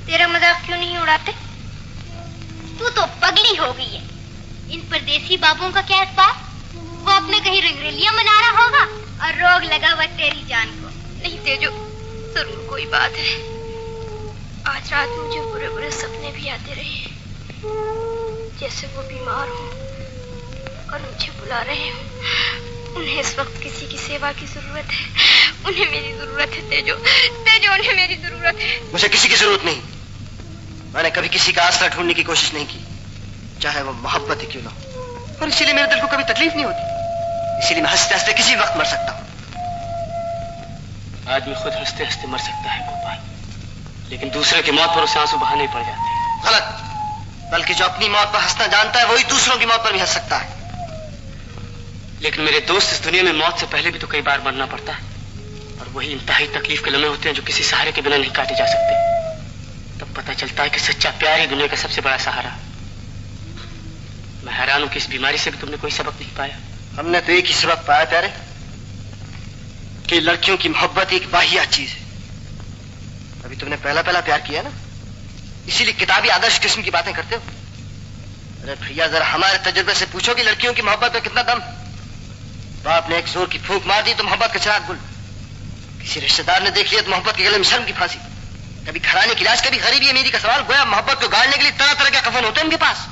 तेरा मजाक क्यों नहीं उड़ाते? तू तो पगली हो गई है। इन परदेसी बाबुओं का क्या इत्तेफाक? वो अपने कहीं रंगरेलियां मना रहा होगा और रोग लगा हुआ तेरी जान को। नहीं तेजो, जरूर कोई बात है। आज रात मुझे बुरे बुरे सपने भी आते रहे, जैसे वो बीमार हो और मुझे बुला रहे हो। उन्हें इस वक्त किसी की सेवा की जरूरत है। उन्हें मेरी जरूरत है तेजो, तेजो, उन्हें मेरी जरूरत है। मुझे किसी की जरूरत नहीं। मैंने कभी किसी का आसरा ढूंढने की कोशिश नहीं की, चाहे वो मोहब्बत ही क्यों ना हो। और इसीलिए मेरे दिल को कभी तकलीफ नहीं होती। इसीलिए मैं हंसते हंसते किसी वक्त मर सकता हूँ। आदमी खुद हंसते हंसते मर सकता है गोपाल, लेकिन दूसरे की मौत पर उसे आंसू बहाने पड़ जाते हैं। गलत, बल्कि जो अपनी मौत पर हंसना जानता है वही दूसरों की मौत पर भी हंस सकता है। लेकिन मेरे दोस्त, इस दुनिया में मौत से पहले भी तो कई बार मरना पड़ता है, और वही इंतहाई तकलीफ के लम्हे होते हैं जो किसी सहारे के बिना नहीं काटे जा सकते। तब पता चलता है कि सच्चा प्यार ही दुनिया का सबसे बड़ा सहारा। मैं हैरान हूं कि इस बीमारी से भी तुमने कोई सबक नहीं पाया। हमने तो एक ही सबक पाया प्यारे, कि लड़कियों की मोहब्बत एक वाहियात चीज है। अभी तुमने पहला पहला प्यार किया ना, इसीलिए किताबी आदर्श किस्म की बातें करते हो। अरे भैया, जरा हमारे तजुर्बे से पूछो कि लड़कियों की मोहब्बत में कितना दम। बाप ने एक जोर की फूंक मार दी तो मोहब्बत का चिराग गुल। किसी रिश्तेदार ने देख लिया तो मोहब्बत के गले में शर्म की फांसी। कभी घराने की लाश, कभी गरीबी अमीरी का सवाल। गोया मोहब्बत को गाड़ने के लिए तरह तरह के कफन होते हैं उनके पास।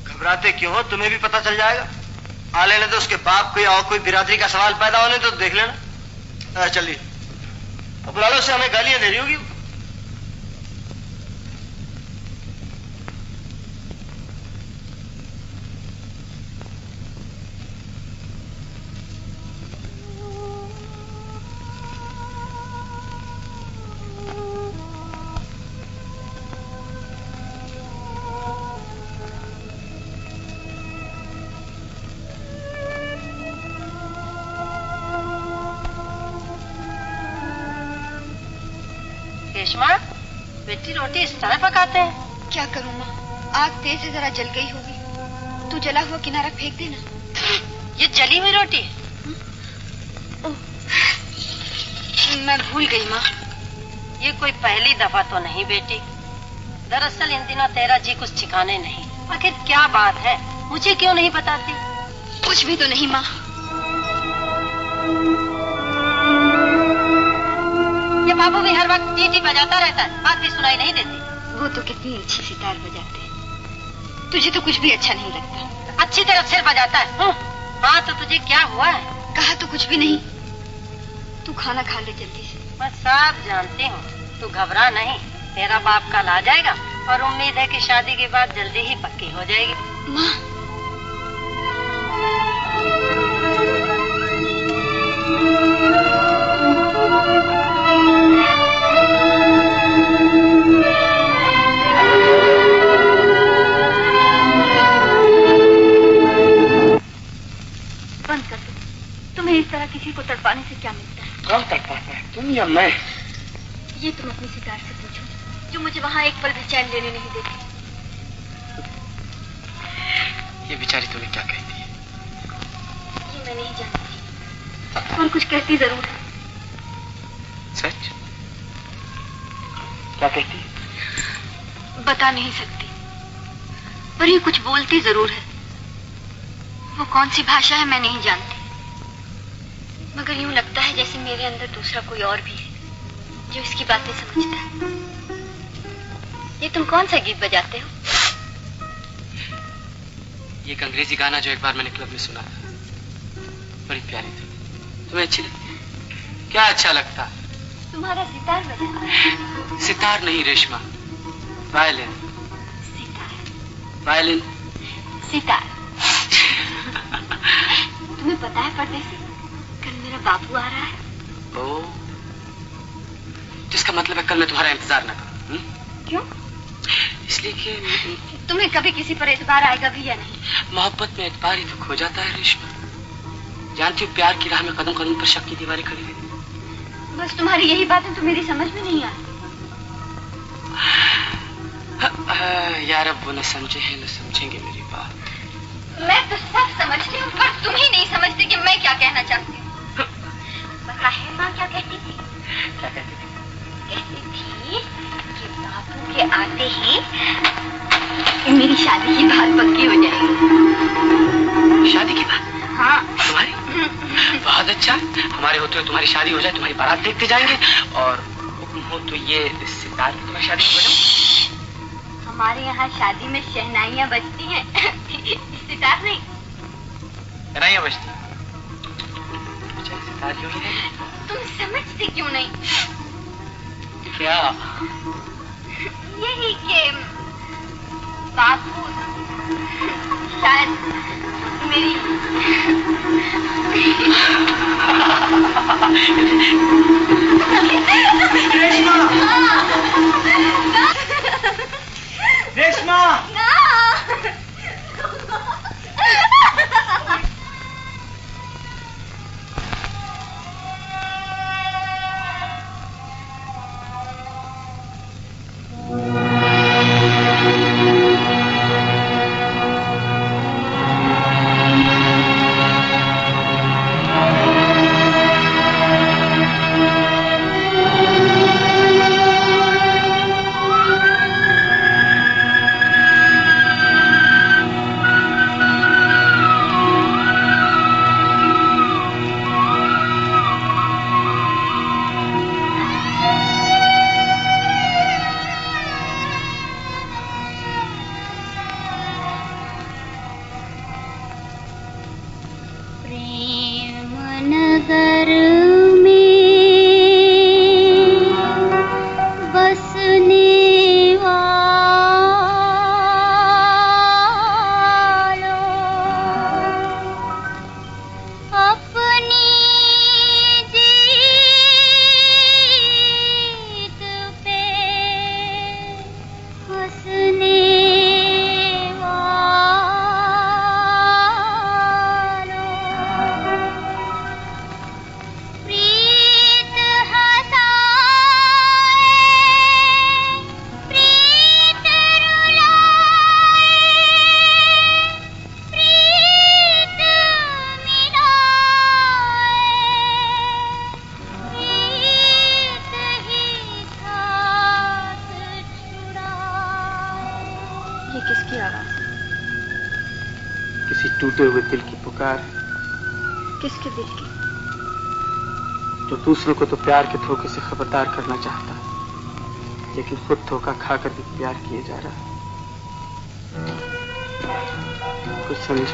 घबराते क्यों हो? तुम्हें भी पता चल जाएगा। आ लेने तो उसके बाप को या और कोई बिरादरी का सवाल पैदा होने तो देख लेना। चलिए, अब लालो से हमें गालियां दे रही होगी। रेशमा, बेटी रोटी इस तरह पकाते हैं? क्या करूं माँ, आग तेज से जरा जल गई होगी। तू जला हुआ किनारा फेंक देना। ये जली हुई रोटी? मैं भूल गई माँ। ये कोई पहली दफा तो नहीं बेटी। दरअसल इन दिनों तेरा जी कुछ ठिकाने नहीं। आखिर क्या बात है, मुझे क्यों नहीं बताती? कुछ भी तो नहीं माँ। ये बाबू भी हर वक्त टीटी बजाता रहता है, बात भी सुनाई नहीं देती। वो तो कितनी अच्छी सितार बजाते हैं। तुझे तो कुछ भी अच्छा नहीं लगता। अच्छी तरह सिर बजाता है। हाँ तो तुझे क्या हुआ है? कहा तो कुछ भी नहीं। तू खाना खा ले जल्दी से। मैं सब जानती हूँ, तू घबरा नहीं। तेरा बाप कल आ जाएगा और उम्मीद है कि शादी की बात जल्दी ही पक्की हो जाएगी। माँ, बंद कर दो। तुम्हें इस तरह किसी को तड़पाने से क्या मिलता है? कौन तड़पाता है, तुम या मैं? ये तुम अपनी सितार से पूछो, जो मुझे वहाँ एक पल भी चैन लेने नहीं देती। ये बेचारी तुम्हें क्या कहती है? ये मैं नहीं जानती, और कुछ कहती जरूर है। सच? क्या कहती है? बता नहीं सकती, पर ये कुछ बोलती जरूर है। वो कौन सी भाषा है मैं नहीं जानती, मगर यूं लगता है जैसे मेरे अंदर दूसरा कोई और भी है जो इसकी बातें समझता है। ये तुम कौन सा गीत बजाते हो? ये एक अंग्रेजी गाना जो एक बार मैंने क्लब में सुना था, बड़ी प्यारी थी। तुम्हें अच्छी लगती? क्या अच्छा लगता? तुम्हारा सितार बजाता है। सितार नहीं रेशमा, वायलिन। सितार, वायलिन। सितार। तुम्हें पता है परदेसी, कल मेरा बापू आ रहा है। ओ, जिसका मतलब है कल मैं तुम्हारा इंतजार न करूं। क्यों? इसलिए कि तुम्हें कभी किसी पर एतबार आएगा भी या नहीं? मोहब्बत में एतबार ही तो खो जाता है रेशमा। जानती हो, प्यार की राह में कदम कदम पर शक की दीवारें खड़ी रहती। बस तुम्हारी यही बातें तो मेरी समझ में नहीं आती। यार अब वो न समझे हैं न समझेंगे मेरी बात। मैं तो सब समझती हूँ, पर तुम ही नहीं समझते कि मैं क्या कहना चाहती हूँ। पता है माँ क्या कहती थी? क्या कहती थी? कहती थी कि बापू के आते ही मेरी शादी की बात पक्की हो जाएगी। शादी की बात? हाँ। तुम्हारी? बहुत अच्छा, हमारे होते हुए तुम्हारी शादी हो जाए, तुम्हारी बारात देखते जाएंगे, और हुक्म हो तो ये सितार की तुम्हारी शादी हो जाए। हमारे यहाँ शादी में शहनाइयाँ बजती हैं, सितार नहीं। शहनाइयाँ बजती? सितार यूं ही रहेगी। तुम समझते क्यों नहीं? क्या? यही कि बापू शायद मेरी रेशमा! टूटे हुए दिल की पुकार है। किसके दिल की? जो दूसरों को तो प्यार के धोखे से खबरदार करना चाहता है, लेकिन खुद धोखा खाकर भी प्यार किए जा रहा है। कुछ समझ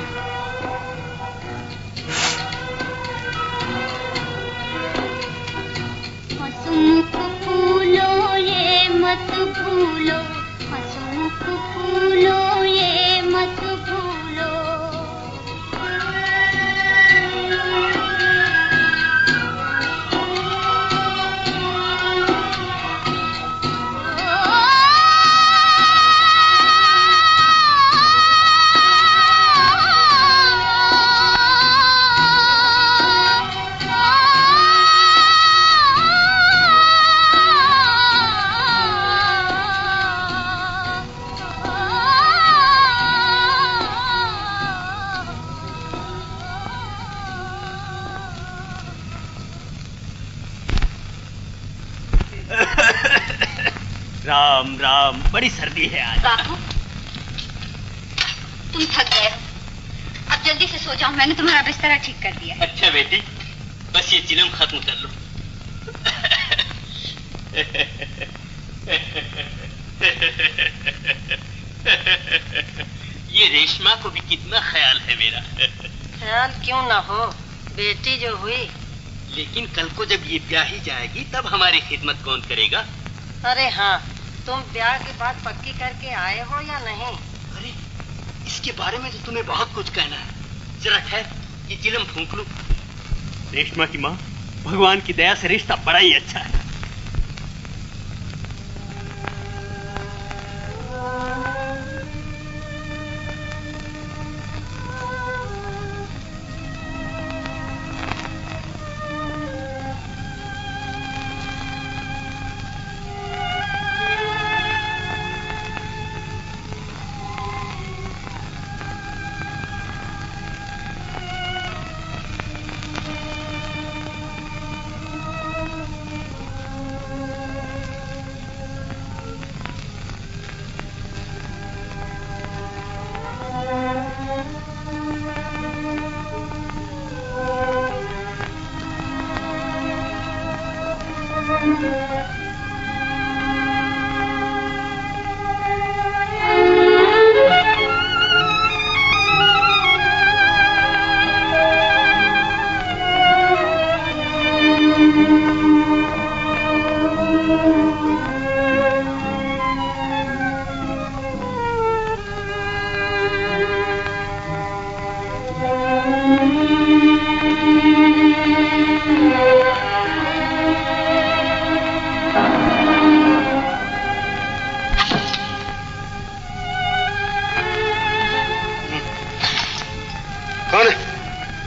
हंसमुख फूलो ये मत भूलो, हंसमुख फूलो ये मत भूलो। राम राम, बड़ी सर्दी है आज। बापू, तुम थक गए हो, अब जल्दी से सो जाओ। मैंने तुम्हारा बिस्तर ठीक कर दिया है। अच्छा बेटी, बस ये चिलम खत्म कर लो। ये रेशमा को भी कितना ख्याल है मेरा। ख्याल क्यों ना हो, बेटी जो हुई। लेकिन कल को जब ये ब्याही जाएगी तब हमारी खिदमत कौन करेगा? अरे हाँ, तुम ब्याह की बात पक्की करके आए हो या नहीं? अरे इसके बारे में तो तुम्हें बहुत कुछ कहना है। जरा ठहर, ये चिलम फूंक लूं। रेशमा की माँ, भगवान की दया से रिश्ता बड़ा ही अच्छा है।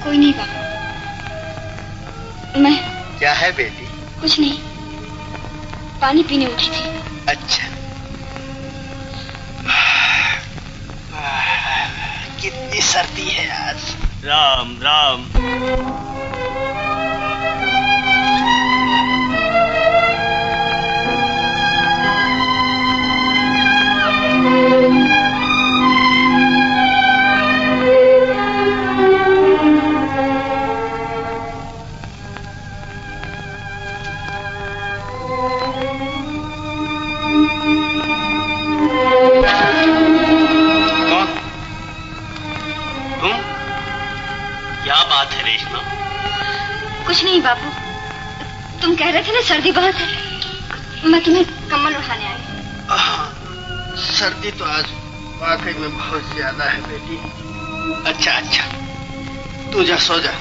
कोई नहीं बाबू, मैं। क्या है बेटी? कुछ नहीं, पानी पीने उठी थी। अच्छा, कितनी सर्दी है आज। राम राम। कुछ नहीं बाबू, तुम कह रहे थे ना सर्दी बहुत है, मैं तुम्हें कम्बल उठाने आई। सर्दी तो आज वाकई में बहुत ज्यादा है बेटी। अच्छा अच्छा, तू जा, सो जा।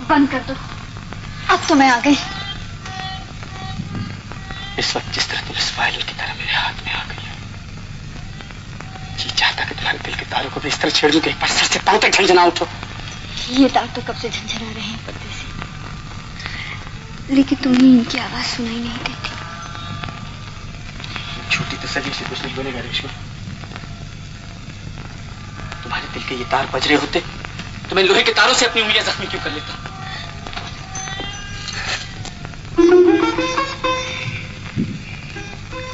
बंद कर दो। अब तो मैं आ गई। इस वक्त जिस तरह तुम इस वायलिन की तरह मेरे हाथ में आ गई हो, जी चाहता कि तुम्हारे दिल के तारों को भी इस तरह छेड़ दूं कि एक बार सर से पांव तक झंझना उठो। ये तार तो कब से झंझना रहे हैं पर्दे से, लेकिन तुम्हें इनकी आवाज सुनाई नहीं देती। झूठी तसल्ली से कुछ नहीं बोलेगा रेशमा। तुम्हारे दिल के ये तार बज रहे होते तो मैं लोहे के तारों से अपनी उंगलियां जख्मी क्यों कर लेता?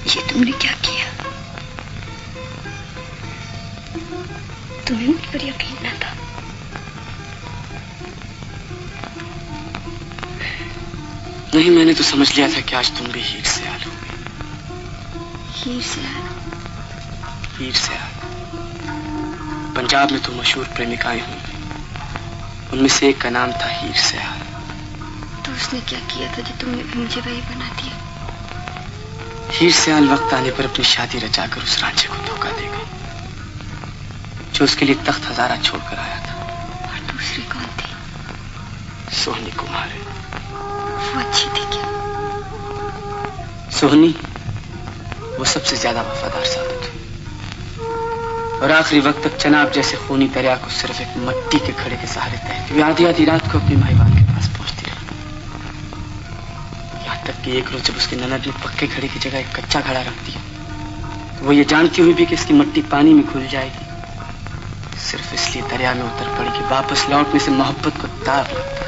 ये तुमने क्या किया? तुम्हें मुझ पर यकीन न था। नहीं, मैंने तो समझ लिया था कि आज तुम भी हीर से आल होगे। हीर से आल? हीर से आल। पंजाब में तो मशहूर प्रेमिकाएं होंगी, उनमें से एक का नाम था हीर से आल। तो उसने क्या किया था जो तुमने भी मुझे वही बना दिया? हीर से आल वक्त आने पर अपनी शादी रचाकर उस रांझे को धोखा दे गई जो उसके लिए तख्त हजारा छोड़कर आया था। और दूसरी कौन थी? सोहनी कुमार। वो अच्छी थी क्या? सोहनी वो सबसे ज्यादा वफादार साबित हुई और आखिरी वक्त तक चनाब जैसे खूनी दरिया को सिर्फ एक मट्टी के खड़े के सहारे तैरती हुई आधी आधी रात को अपनी माईवान के पास पहुंचती रही। यहाँ तक कि एक रोज जब उसकी ननद ने पक्के घड़े की जगह एक कच्चा घड़ा रख दिया तो वो ये जानती हुई भी कि इसकी मट्टी पानी में घुल जाएगी, सिर्फ इसलिए दरिया में उतर पड़ी कि वापस लौटने से मोहब्बत को दाग लगता।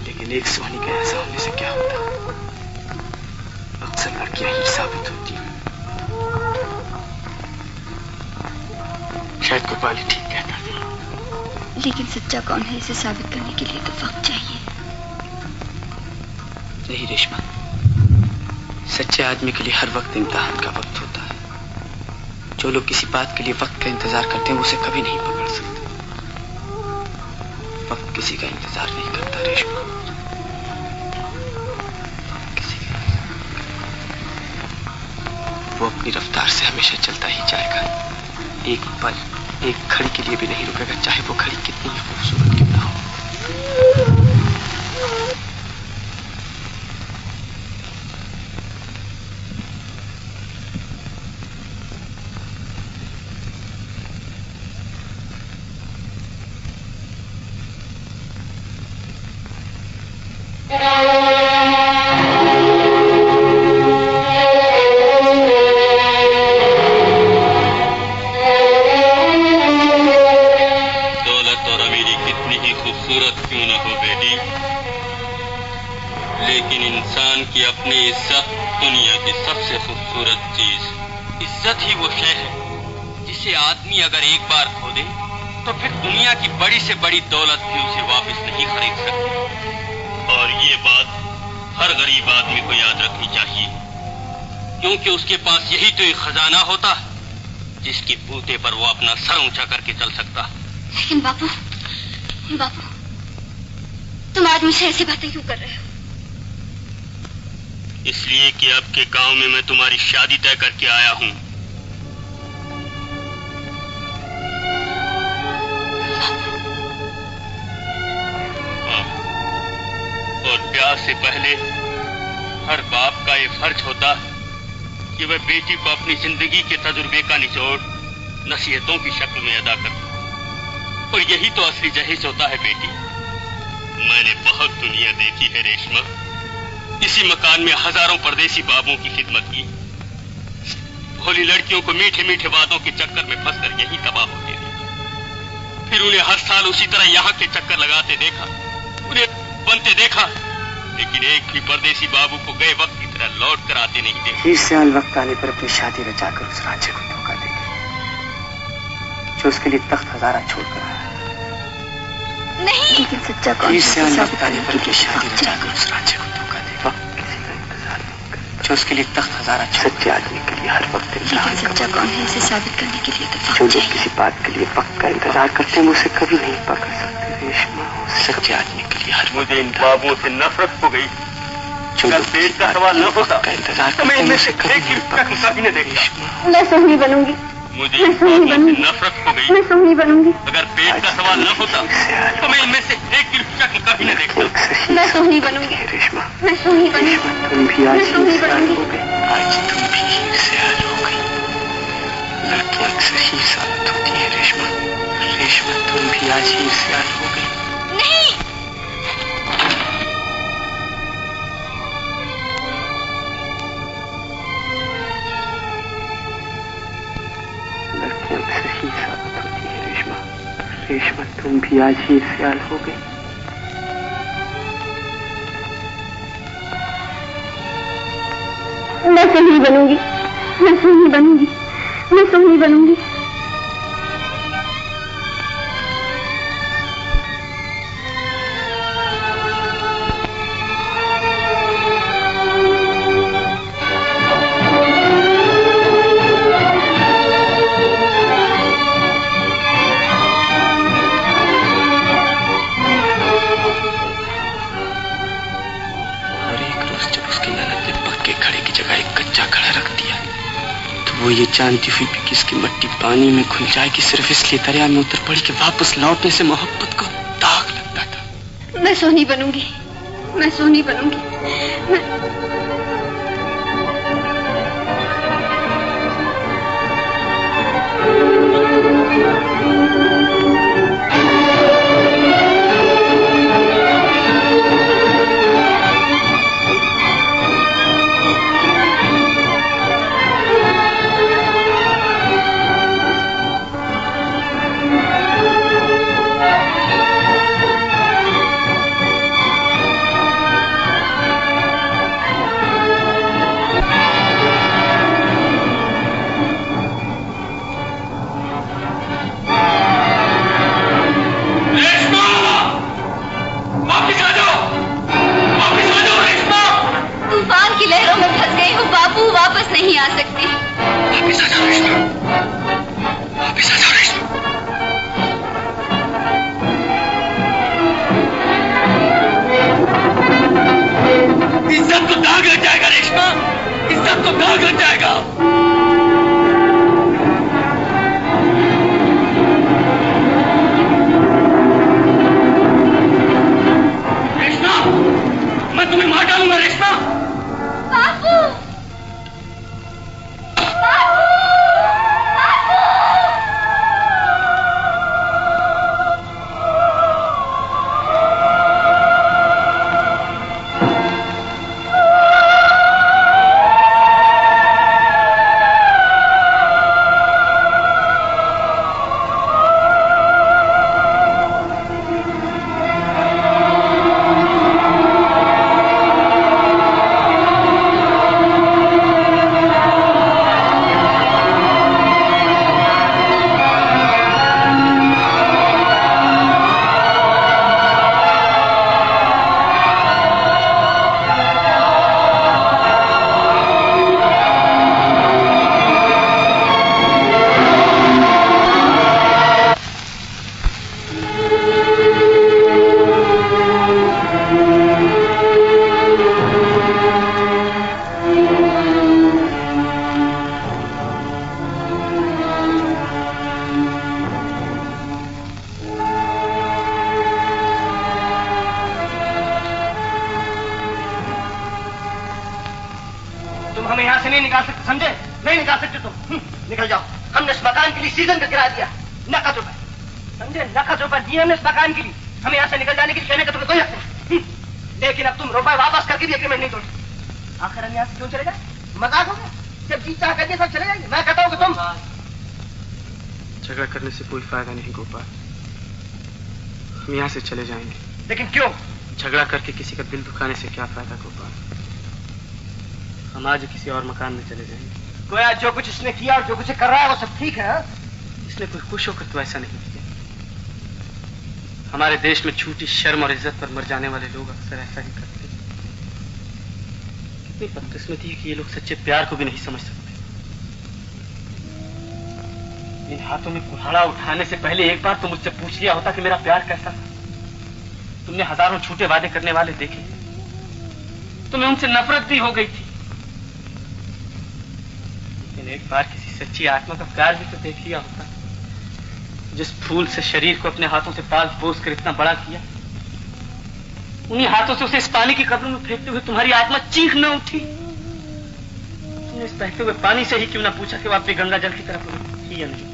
लेकिन एक सोहनी के ऐसा होने से क्या होता? अक्सर लड़कियां हीर साबित होती हैं। शायद कोतवाली ठीक कहता है। लेकिन सच्चा कौन है इसे साबित करने के लिए तो वक्त चाहिए। नहीं रेशमा, सच्चे आदमी के लिए हर वक्त इम्तिहान का वक्त होता है। जो लोग किसी बात के लिए वक्त का इंतजार करते हैं वो उसे कभी नहीं पकड़ सकते। वक्त किसी का इंतजार नहीं करता रेशमा। वो अपनी रफ्तार से हमेशा चलता ही जाएगा। एक पल, एक घड़ी के लिए भी नहीं रुकेगा, चाहे वो घड़ी कितनी ही खूबसूरत क्यों ना हो। बड़ी दौलत भी उसे वापस नहीं खरीद सकती। और ये बात हर गरीब आदमी को याद रखनी चाहिए, क्योंकि उसके पास यही तो एक खजाना होता है जिसकी बूते पर वो अपना सर ऊंचा करके चल सकता। लेकिन बापू, बापू, तुम आज मुझसे ऐसी बातें क्यों कर रहे हो? इसलिए कि अब के गांव में मैं तुम्हारी शादी तय करके आया हूं। ब्याह से पहले हर बाप का ये फर्ज होता है कि वह बेटी को अपनी जिंदगी के तजुर्बे का निचोड़ नसीहतों की शक्ल में अदा करे। और यही तो असली जहेज होता है बेटी। मैंने बहुत दुनिया देखी है रेशमा। इसी मकान में हजारों परदेसी बाबों की खिदमत की। भोली लड़कियों को मीठे मीठे वादों के चक्कर में फंसकर यही तबाह होते थे। फिर उन्हें हर साल उसी तरह यहाँ के चक्कर लगाते देखा, उन्हें बनते देखा, लेकिन एक भी परदेसी बाबू को गए वक्त की तरह लौट कर आते नहीं देखा। हीर से आल वक्त आने पर अपनी शादी रचाकर उस रांझे को धोखा दे गई जो उसके लिए तख्त हजारा छोड़कर आया। नहीं, लेकिन सच्चा कौन? हीर से आल वक्त आने पर अपनी शादी रचाकर उस रांझे को धोखा दे गई जो उसके लिए तख्त हजारा। सच्चे आदमी के लिए हर वक्त इंतजार। सच्चा कौन है इसे साबित करने के लिए तो जो लोग किसी बात के लिए वक्त का इंतजार करते हैं वो उसे कभी नहीं पकड़ सकते रेशमा। सच्चे आदमी के लिए हर मुझे इन बाबुओं से नफरत हो गई। अगर पेट का सवाल न होता तो मैं इनमें से कभी नहीं देखा। मैं सोहनी बनूंगी, मुझे इस बात से नफरत हो गई। मैं सोनी बनूंगी। अगर पेट का सवाल न होता तो मैं इनमें से एक की शक्ल कभी न देखता। मैं सोनी बनूंगी रेशमा, मैं सोनी बनूंगी। तुम भी आज सोनी बनूंगी। आज तुम भी हीर से हाल हो गई। लड़कियां अक्सर ही साबित होती है रेशमा। रेशमा तुम भी आज हीर से हाल हो गई। नहीं, लड़कियां अक्सर ही साबित होती है रेशमा। रेशमा तुम भी आज हीर से हाल हो गई। मैं सोनी बनूंगी, मैं सोनी बनूंगी, मैं सोनी बनूंगी। वो ये जानती हुई भी कि इसकी मट्टी पानी में घुल जाएगी सिर्फ इसलिए दरिया में उतर पड़ी कि वापस लौटने से मोहब्बत को दाग लगता था। मैं सोनी बनूंगी, मैं सोनी बनूंगी। नहीं आ सकती। वापिस आ जाओ रेशमा, वापिस आ जाओ रेशमा। इज्जत को दाग लग जाएगा रेशमा, इज्जत को दाग लग जाएगा। रेशमा, मैं तुम्हें मार डालूंगा रेशमा। बापू, झगड़ा करने से कोई फायदा नहीं गोपाल, हम यहाँ से चले जाएंगे। लेकिन क्यों? झगड़ा करके किसी का दिल दुखाने से क्या फायदा गोपाल, हम आज किसी और मकान में चले जाएंगे। गोया जो कुछ इसने किया और जो कुछ कर रहा है वो सब ठीक है। इसने कोई खुश होकर तो ऐसा नहीं किया। हमारे देश में झूठी शर्म और इज्जत पर मर जाने वाले लोग अक्सर ऐसा ही करते हैं। कितनी बदकिस्मती है कि ये लोग सच्चे प्यार को भी नहीं समझ सकते। इन हाथों में कुल्हाड़ा उठाने से पहले एक बार तो मुझसे पूछ लिया होता कि मेरा प्यार कैसा था। तुमने हजारों झूठे वादे करने वाले देखे, तुम्हें उनसे नफरत भी हो गई थी, लेकिन एक बार किसी सच्ची आत्मा का प्यार भी तो देख लिया होता। जिस फूल से शरीर को अपने हाथों से पाल पोस कर इतना बड़ा किया, उन्हीं हाथों से उसे इस पानी की कब्र में फेंकते हुए तुम्हारी आत्मा चीख न उठी? तुमने इस बहते हुए पानी से ही क्यों ना पूछा कि वो अपनी गंगा जल की तरफ थी या नहीं?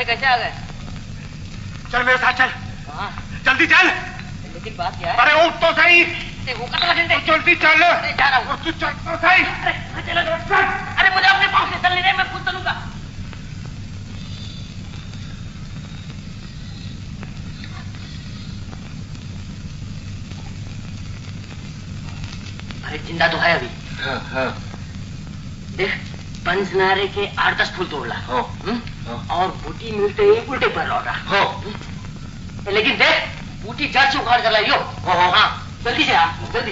कैसे आ गए? चल मेरे साथ चल। हाँ। जल्दी चल। लेकिन बात क्या है? अरे उठ तो सही। वो कटवा देते। जल्दी चल। जा रहा हूँ। तू चल तो सही। अरे मुझे अपने पाँव से चल नहीं रहे, मैं खुद चलूंगा। अरे जिंदा तो है अभी। हाँ, हाँ। देख पंचनारे के 8-10 फूल तोड़ ला। हाँ। और बूटी मिलते ही उल्टे पर लौटा। लेकिन देख बूटी जड़ से उखाड़ कर लाइयो। हाँ जल्दी से आ, जल्दी।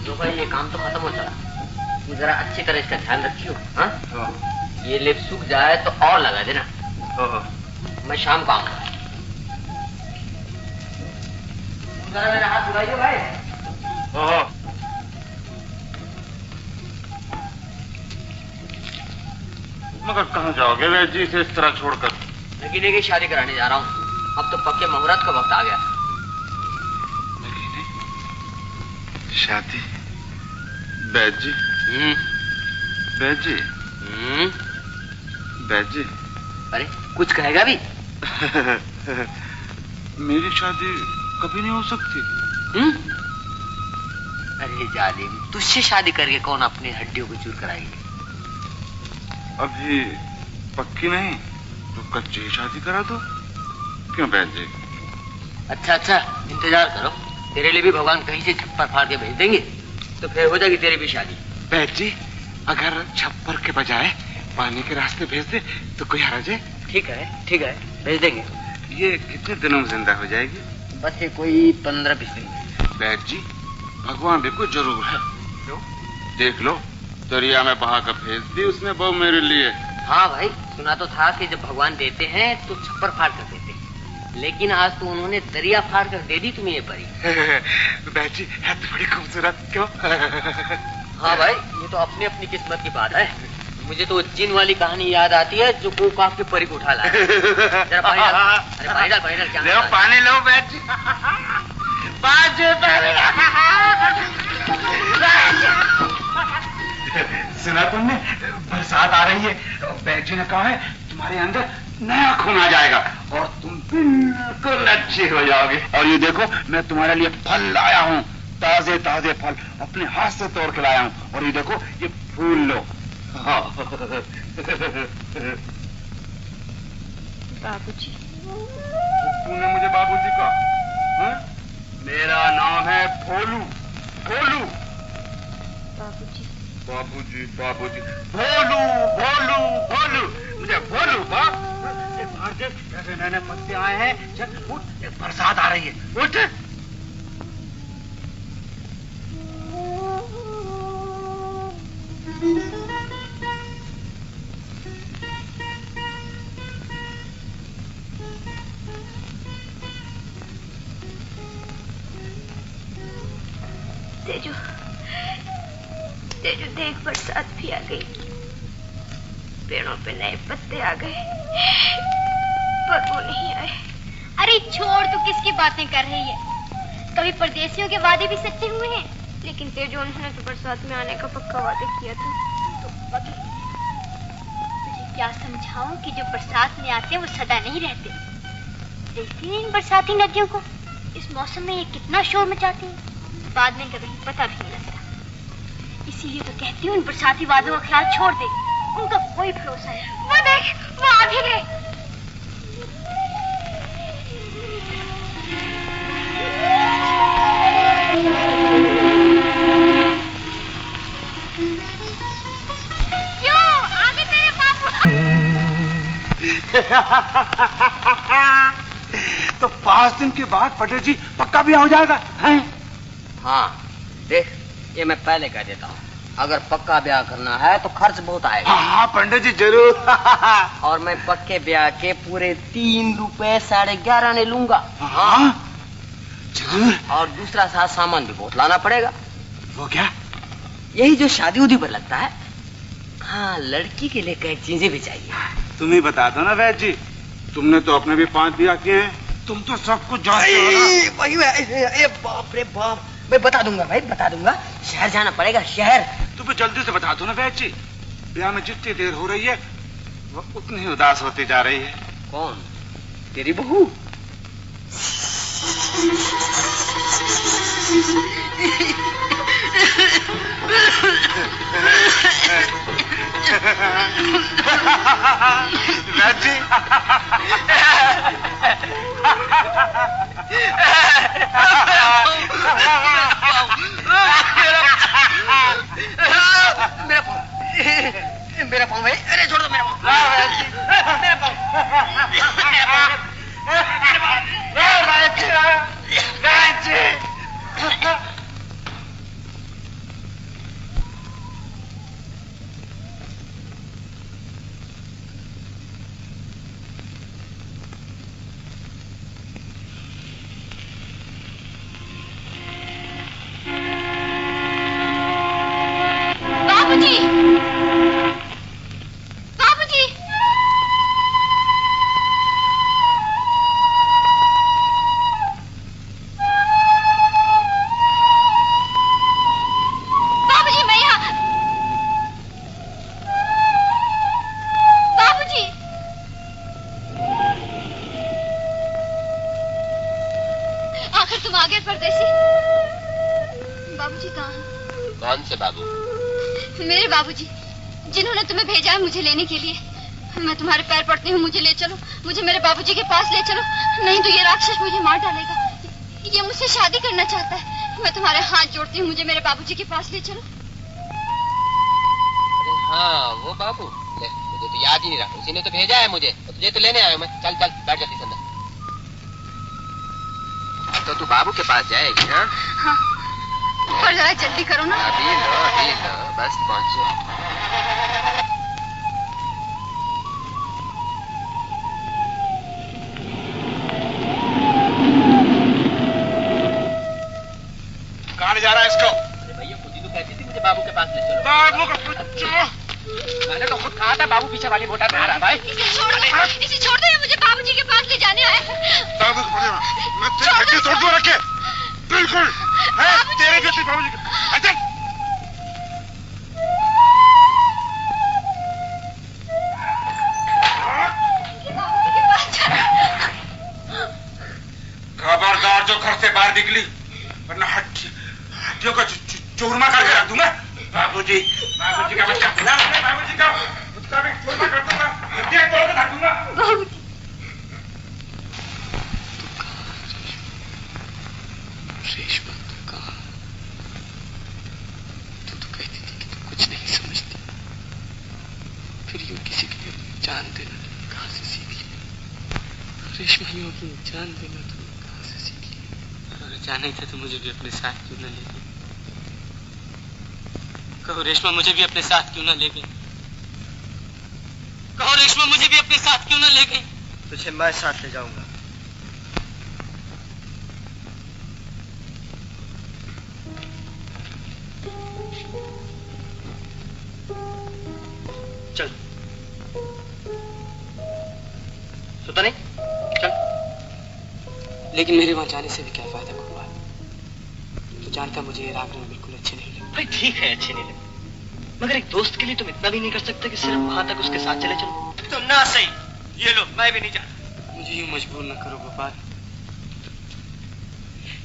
तो भाई ये काम तो खत्म हो चला, जरा अच्छी तरह इसका ध्यान रखियो। हाँ? ये लेप सूख जाए तो और लगा देना। मैं शाम को आऊंगा। जरा मेरा हाथ धुलाइए भाई। मगर कहाँ जाओगे वैद जी से इस तरह छोड़कर? नगीने की शादी कराने जा रहा हूँ अब तो पक्के मुहूर्त का वक्त आ गया। शादी? बैद जी, बैद जी, बैद जी। अरे कुछ कहेगा भी? मेरी शादी कभी नहीं हो सकती। अरे जालिम, तुझसे शादी करके कौन अपनी हड्डियों को चूर कराएगी? अभी पक्की नहीं तो कच्ची शादी करा दो। क्यों बैद जी? अच्छा अच्छा, इंतजार करो, तेरे लिए भी भगवान कहीं से छप्पर फाड़ के भेज देंगे, तो फिर हो जाएगी तेरी भी शादी। बैद जी, अगर छप्पर के बजाय पानी के रास्ते भेज दे तो कोई हर्ज है? ठीक है ठीक है, भेज देंगे। ये कितने दिनों में जिंदा हो जाएगी? बस ये कोई 15-20 दिन में। बैद जी, भगवान भी कुछ जरूर है। क्यों? देख लो, दरिया में बहा कर भेज दी उसने बहू मेरे लिए। हाँ भाई, सुना तो था कि जब भगवान देते हैं तो छप्पर फाड़ कर देते हैं, लेकिन आज तो उन्होंने दरिया फाड़ कर दे दी तुम्हें ये परी। बैद जी, है तो बड़ी खूबसूरत। क्यों? हाँ भाई, ये तो अपनी अपनी किस्मत की बात है। मुझे तो जिन वाली कहानी याद आती है जो गोकाक के परी को उठा लाया। जरा पानी डाल। अरे पानी डाल, पानी डाल। क्या लो पानी लो बैद जी। सुना तुमने, बरसात आ रही है। बैद जी ने कहा है तुम्हारे अंदर नया खून आ जाएगा और तुम बिल्कुल अच्छे हो जाओगे। और ये देखो, मैं तुम्हारे लिए फल लाया हूँ, ताजे ताजे फल अपने हाथ से तोड़ के लाया हूँ। और ये देखो, ये फूल लो। बाबूजी। तूने मुझे बाबूजी कहा? मेरा नाम है भोलू। भोलू। बाबूजी। बाबूजी बाबूजी, भोलू भोलू भोलू, मुझे भोलू बाप। बाहर देख, कैसे नए नए पत्ते आए हैं। चल उठ, बरसात आ रही है, उठ। तेजू, तेजू देख, बरसात भी आ गई, पेड़ों पे नए पत्ते आ गए, पर वो नहीं आए। अरे छोड़, तू किसकी बातें कर रही है? कभी परदेसियों के वादे भी सच्चे हुए हैं। लेकिन तेजू, उन्होंने तो बरसात में आने का पक्का वादा किया था। तो तुझे क्या समझाऊं कि जो बरसात में आते हैं वो सदा नहीं रहते। देखती हैं इन बरसाती नदियों को, इस मौसम में ये कितना शोर मचाती हैं, बाद में कभी पता भी नहीं लगता। इसीलिए तो कहती हूँ इन बरसाती वादों का ख्याल छोड़ दे, उनका कोई भरोसा नहीं। वो देख, वो आ भी गए। क्यों आगे तेरे बापू? तो 5 दिन के बाद पटेल जी पक्का भी हो जाएगा हैं? हाँ देख, ये मैं पहले कह देता हूँ, अगर पक्का ब्याह करना है तो खर्च बहुत आएगा। हाँ पंडित जी जरूर। और मैं पक्के ब्याह के पूरे 3 रुपए 11.5 ने लूंगा। हाँ जरूर। और दूसरा साथ सामान भी बहुत लाना पड़ेगा। वो क्या? यही जो शादी उदी पर लगता है। हाँ, लड़की के लिए कई चीजें भी चाहिए। तुम ही बता दो ना वैद जी, तुमने तो अपने भी 5 ब्याह किए हैं, तुम तो सब कुछ जानते हो ना। वही, बाप रे बाप, मैं बता दूंगा भाई, बता दूंगा। शहर जाना पड़ेगा, शहर। तुम्हें जल्दी से बता दो ना वैद जी, ब्याह में जितनी देर हो रही है वो उतनी ही उदास होती जा रही है। कौन? तेरी बहू? वैद जी, मेरा पाँव भाई, अरे छोड़ दो मेरा पाँव। मेरा पाँव, बाबूजी, बाबूजी। बाबूजी कहाँ हैं? कौन से बाबू? मेरे बाबूजी, जिन्होंने तुम्हें भेजा है मुझे लेने के लिए। मैं तुम्हारे पैर पड़ती हूँ, मुझे ले चलो, मुझे मेरे बाबूजी के पास ले चलो, नहीं तो ये राक्षस मुझे मार डालेगा। ये मुझसे शादी करना चाहता है। मैं तुम्हारे हाथ जोड़ती हूँ, मुझे मेरे बाबूजी के पास ले चलो। अरे हाँ, वो बाबू, ले, मुझे तो याद ही नहीं रहा, उसी ने तो भेजा है मुझे, तो तुझे तो लेने आया मैं। चल चल, बैठ जल्दी से अंदर। तो तू बाबू के पास जाएगी? हाँ हाँ, पर जरा जल्दी करो ना। अभी लो, बस पहुंचो। कहाँ ले जा रहा है इसको? अरे भैया, खुद ही तो कहती थी मुझे बाबू के पास ले चलो। बाबू का बच्चा! मैंने तो खुद कहा था बाबू पीछे वाली मोटर में आ रहा भाई। इसे छोड़ दो, ये मुझे बाबूजी के पास ले जाने आए। बाबू मैं तेरी हड्डी तोड़ दूँ रखे। बिल्कुल है तेरे जैसे बाबूजी का। अच्छा खबरदार जो घर से बाहर निकली वरना हड्डियों का चूरमा करके रख दूंगा। बाबूजी का बच्चा, बाबूजी का उसका भी चूरमा कर दूंगा, हड्डियां तोड़ के रख दूंगा। तू कहाँ? तू तो कहती थी कि तू कुछ नहीं समझती, फिर यूं किसी के लिए अपनी जान देना कहाँ से सीख ली? रेशमा, यूं अपनी जान देना तू कहाँ से सीख ली? अगर जाना ही था तो मुझे भी अपने साथ क्यों न ले गई? कहो रेशमा, मुझे भी अपने साथ क्यों न ले गई? कहो रेशमा, मुझे भी अपने साथ क्यों न ले गई? तुझे मैं साथ ले जाऊंगा। चल, सुता नहीं? चल। लेकिन मेरे वहां जाने से भी क्या फायदा गोपाल? तू जानता मुझे ये राग रंग बिल्कुल अच्छे नहीं लगते। भाई ठीक है, अच्छे नहीं लगते, मगर एक दोस्त के लिए तुम इतना भी नहीं कर सकते कि सिर्फ वहां तक उसके साथ चले चलो? तुम ना सही, ये लो, मैं भी नहीं जाता। मुझे यूं मजबूर न करो गोपाल।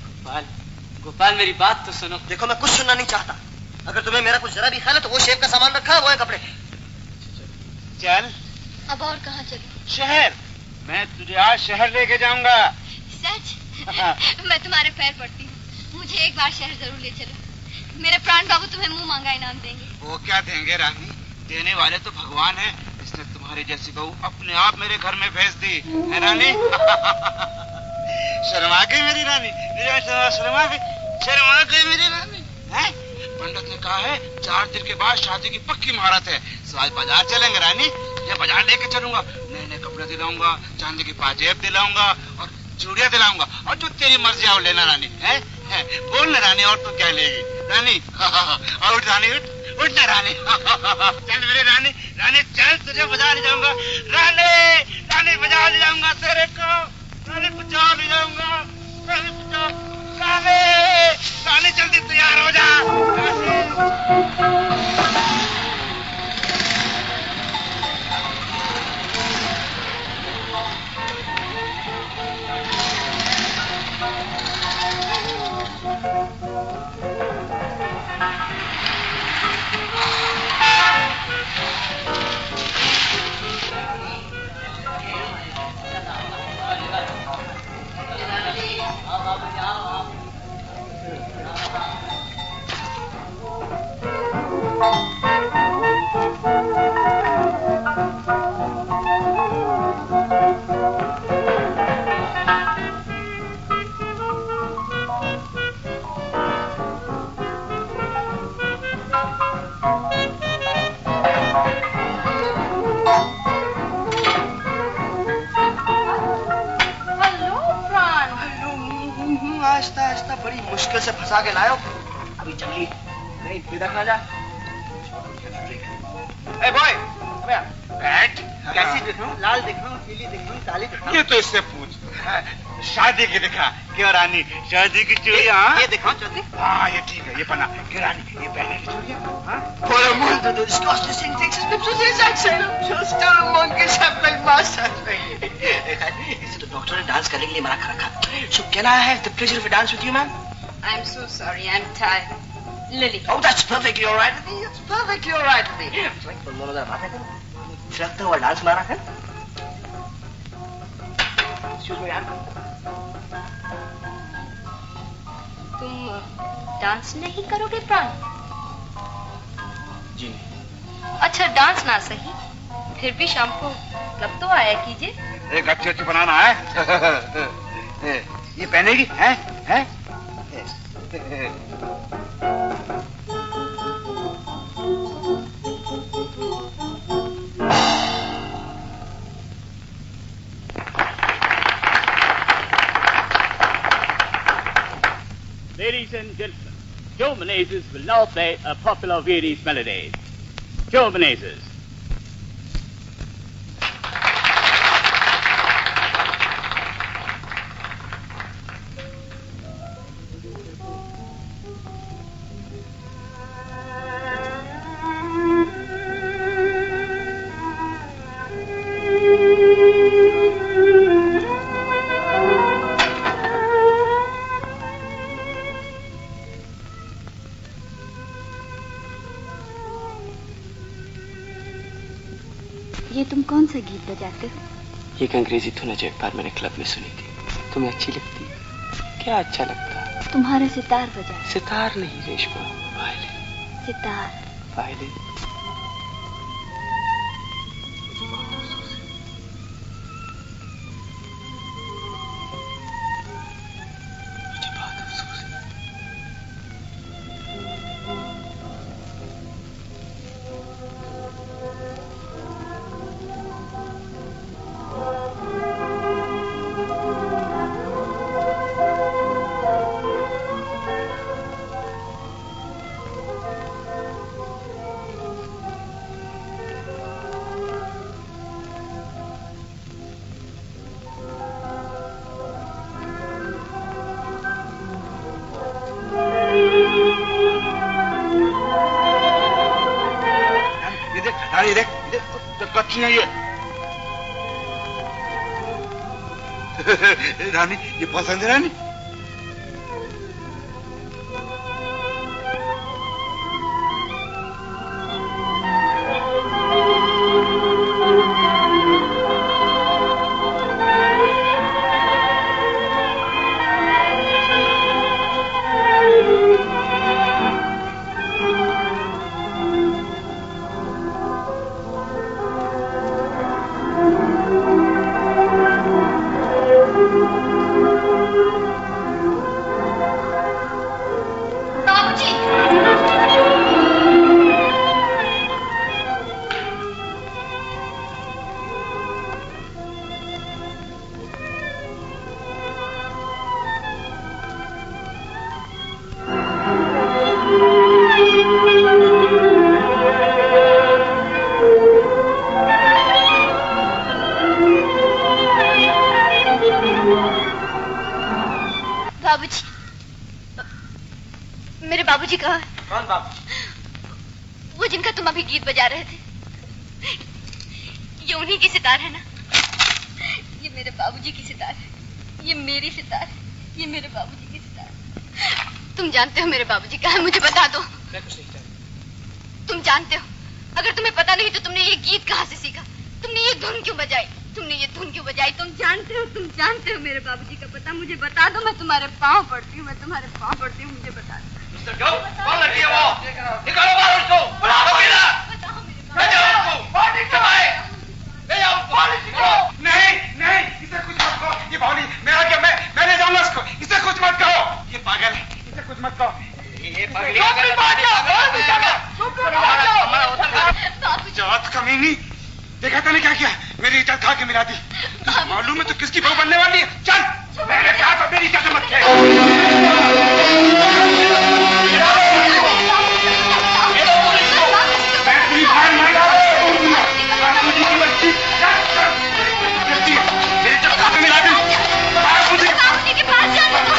गोपाल, गोपाल, मेरी बात तो सुनो। देखो, मैं कुछ सुनना नहीं चाहता। अगर तुम्हें मेरा कुछ जरा भी ख्याल है तो वो शेफ का सामान रखा है, वो है कपड़े। चल। अब और कहाँ चलो? शहर। मैं तुझे आज शहर लेके जाऊंगा। सच? मैं तुम्हारे पैर पड़ती हूँ, मुझे एक बार शहर जरूर ले चलो। मेरे प्राण बाबू तुम्हें मुंह मांगा इनाम देंगे। वो क्या देंगे रानी, देने वाले तो भगवान है। इसने तुम्हारी जैसी बहू अपने आप मेरे घर में भेज दी है रानी। शर्मा गई मेरी रानी, शर्मा गई मेरी रानी। है पंडित ने कहा है 4 दिन के बाद शादी की पक्की मुहूर्त है। आज बाजार चलेंगे रानी, ये बाजार लेके चलूंगा, नए नए कपड़े दिलाऊंगा, चांदी की पाजेब दिलाऊंगा और चूड़ियां दिलाऊंगा, और जो तेरी मर्जी आओ लेना रानी। है बोल ना रानी, और तू क्या लेगी रानी? उठ रानी, उठ ना रानी। चल मेरी रानी, रानी चल, तुझे बाजार ले जाऊंगा रानी, बाजार ले जाऊंगा तेरे को, रानी बाजार ले जाऊंगा, रानी जल्दी तैयार हो जा। आहिस्ता आहिस्ता बड़ी मुश्किल से फंसा के लायो। अभी जंगली नहीं बेदक ना जा। ए बॉय, कैसी दिखाऊं? लाल दिखाऊं, पीली दिखाऊं, काली दिखाऊं? ये तो इससे पूछ। शादी की दिखा। क्यों रानी, शादी की चूड़ियां? ये दिखाओ चौधरी। हाँ ये ठीक है, ये पहना। क्यों रानी, ये पहने की चूड़ियां? For a month of the disgusting things has been so excited. Just a monkeys have like masters. इसे तो डॉक्टर ने डांस करने के लिए मना कर रखा। So can I have the pleasure of a dance with you, ma'am? I'm so sorry, I'm tired. ले ली। Oh, that's perfectly all right with me. That's perfectly all right with me. चल तुम दोनों जरा बातें करो। थिरकता हुआ डांस मारा कर। शुक्र यार। तुम डांस नहीं करोगे प्राण? जी नहीं। अच्छा डांस ना सही, फिर भी शाम को कब तो आया कीजिए। एक अच्छी बनाना है। ये पहनेगी है? Ladies and gentlemen, Joe Menezes will now play a popular Viennese melody. Joe Menezes. ये तुम कौन सा गीत बजाते हो? ये एक अंग्रेजी धुन है जो एक बार मैंने क्लब में सुनी थी। तुम्हें अच्छी लगती? क्या अच्छा लगता? तुम्हारे सितार बजा। सितार नहीं रेशमा, वायलिन। सितार, वायलिन। रानी ये पसंद है रानी? बाबूजी कहाँ है? कौन बाबू? वो जिनका तुम अभी गीत बजा रहे थे। ये उन्हीं की सितार है ना? ये मेरे बाबूजी की सितार है, ये मेरी सितार है, ये मेरे बाबूजी की सितार है। तुम जानते हो मेरे बाबूजी कहाँ है? मुझे बता दो। मैं कुछ नहीं जानता। तुम जानते हो? अगर तुम्हें पता नहीं तो तुमने ये गीत कहाँ से सीखा? तुमने ये धुन क्यों बजाई? तुमने ये धुन क्यों बजाई? तुम जानते हो मेरे बाबूजी का पता? मुझे बता दो, मैं तुम्हारे पाँव पड़ती हूँ, मैं तुम्हारे पाँव पड़ती हूँ, मुझे बता दो। कौन लड़की है वो? निकालो बाहर उसको। बुलाओ किधर? ले जाओ उसको। पानी चलाए। ले जाओ उसको। नहीं, इसे कुछ मत कहो। ये बावली मेरा क्या? मैं ले जाऊंगा उसको। इसे कुछ मत कहो। ये पागल है, इसे कुछ मत कहो। ये पागल जात कमीनी, देखा तूने क्या किया? मेरी इज्जत खा के मिला दी। मालूम है तो किसकी बहू बनने वाली है? चल, मैंने कहा तो मेरी इज्जत मत खेल। मेरी इज्जत खा के मिला दी। बाबूजी के पास जाने दो।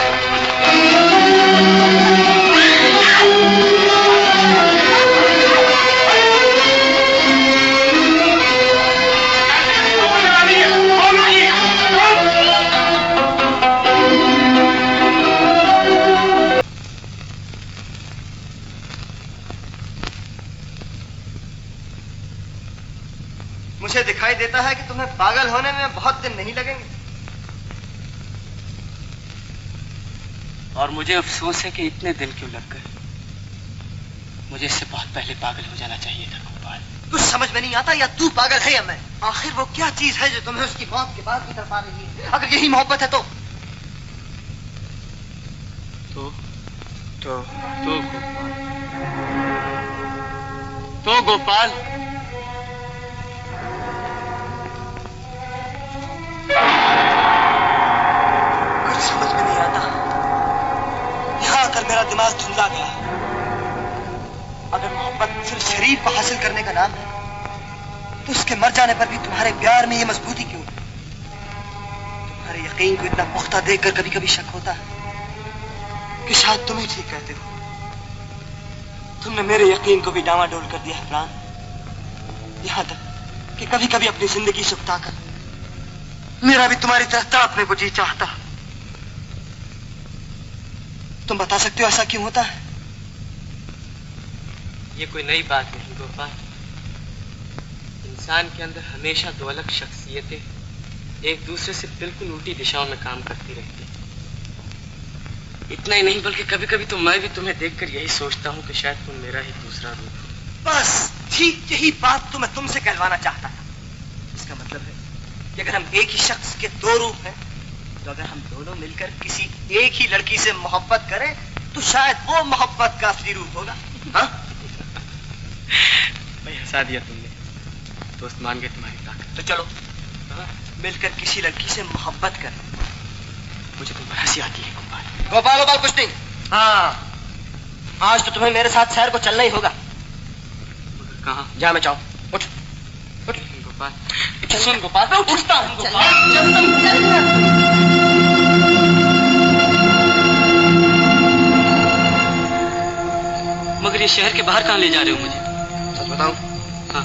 मुझे दिखाई देता है कि तुम्हें पागल होने में बहुत दिन नहीं लगेंगे। और मुझे अफसोस है कि इतने दिन क्यों लग गए। मुझे इससे बहुत पहले पागल हो जाना चाहिए था गोपाल। कुछ समझ में नहीं आता, या तू पागल है या मैं। आखिर वो क्या चीज है जो तुम्हें उसकी मौत के बाद भी तड़पा रही है? अगर यही मोहब्बत है तो गोपाल, कुछ समझ में नहीं आता। यहाँ आकर मेरा दिमाग धुंधला गया। अगर मोहब्बत सिर्फ शरीर को हासिल करने का नाम है तो उसके मर जाने पर भी तुम्हारे प्यार में ये मजबूती क्यों? तुम्हारे यकीन को इतना पुख्ता देखकर कभी कभी शक होता है कि शायद तुम ही ठीक कहते हो। तुमने मेरे यकीन को भी डामाडोल कर दिया है प्राण। यहाँ तक कि कभी कभी अपनी जिंदगी सुखता कर मेरा भी तुम्हारी तरह तड़पने को जी चाहता। तुम बता सकते हो ऐसा क्यों होता है? ये कोई नई बात नहीं गोपाल। इंसान के अंदर हमेशा दो अलग शख्सियतें एक दूसरे से बिल्कुल उल्टी दिशाओं में काम करती रहती हैं। इतना ही नहीं बल्कि कभी कभी तो मैं भी तुम्हें देखकर यही सोचता हूँ कि शायद तुम मेरा ही दूसरा रूप हो। बस ठीक यही बात तो मैं तुमसे कहलवाना चाहता था। इसका मतलब है कि अगर हम एक ही शख्स के दो रूप हैं तो अगर हम दोनों मिलकर किसी एक ही लड़की से मोहब्बत करें तो शायद वो मोहब्बत का असली रूप होगा। हाँ? भाई हंसा दिया तुमने। दोस्त मान गए तुम्हारी ताकत। तो चलो मिलकर किसी लड़की से मोहब्बत करें। मुझे तुम पर हंसी आती है गोपाल। गोपाल गोपाल कुछ नहीं। हाँ, आज तो तुम्हें मेरे साथ शहर को चलना ही होगा। कहाँ? जहाँ मैं चाहूँ। उठ उठ गोपाल। सुन गोपाल, मैं उठता हूँ गोपाल। मगर ये शहर के बाहर कहाँ ले जा रहे हो मुझे? सच बताऊं? हाँ।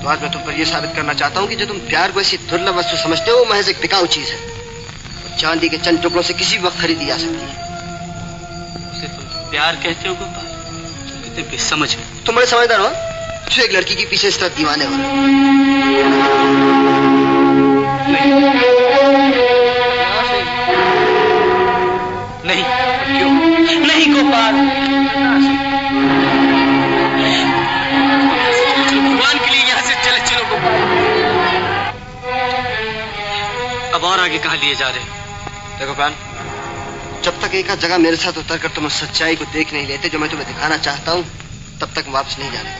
तो आज मैं तुम पर यह साबित करना चाहता हूँ कि जो तुम प्यार को ऐसी दुर्लभ वस्तु समझते हो वो महज एक बिकाऊ चीज है। चांदी के चंद टुकड़ों से किसी भी वक्त खरीदी जा सकती है। उसे तुम प्यार कहते हो गोपाल? कितने बेसमझ हो। तुम बड़े समझदार हो जो एक लड़की के पीछे इस तरह दीवाने हो। नहीं। क्यों नहीं गोपाल? भगवान के लिए यहाँ से चलो गोपाल। अब और आगे कहाँ लिए जा रहे हो? देखो प्राण, जब तक एक जगह मेरे साथ उतरकर तुम उस सच्चाई को देख नहीं लेते जो मैं तुम्हें दिखाना चाहता हूँ तब तक वापस नहीं जाने का।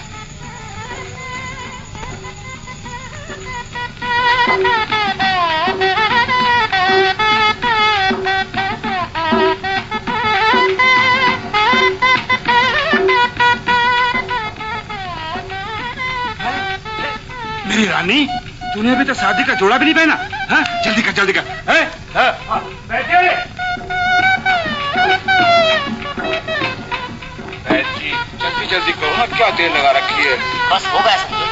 मेरी रानी, तूने अभी तो शादी का जोड़ा भी नहीं पहना। हाँ? जल्दी कर जल्दी कर। बैठिए। जी जल्दी जल्दी करो ना, क्या देर लगा रखी है। बस हो गया समझो।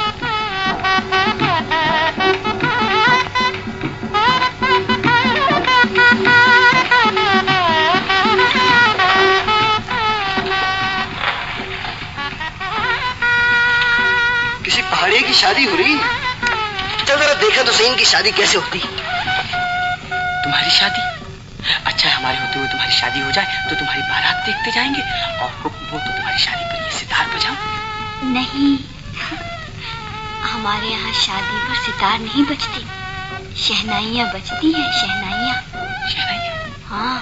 किसी पहाड़ी की शादी हो रही। चल जरा देखा तो सही इनकी शादी कैसे होती। तुम्हारी शादी? अच्छा हमारे होते हुए तुम्हारी शादी हो जाए तो तुम्हारी बारात देखते जाएंगे और हुक्म हो तो तुम्हारी शादी पर ये सितार बजाऊं। नहीं, हमारे यहाँ शादी पर सितार नहीं बजती, शहनाइयाँ बजती हैं। शहनाइयाँ। शहनाइयाँ? हाँ।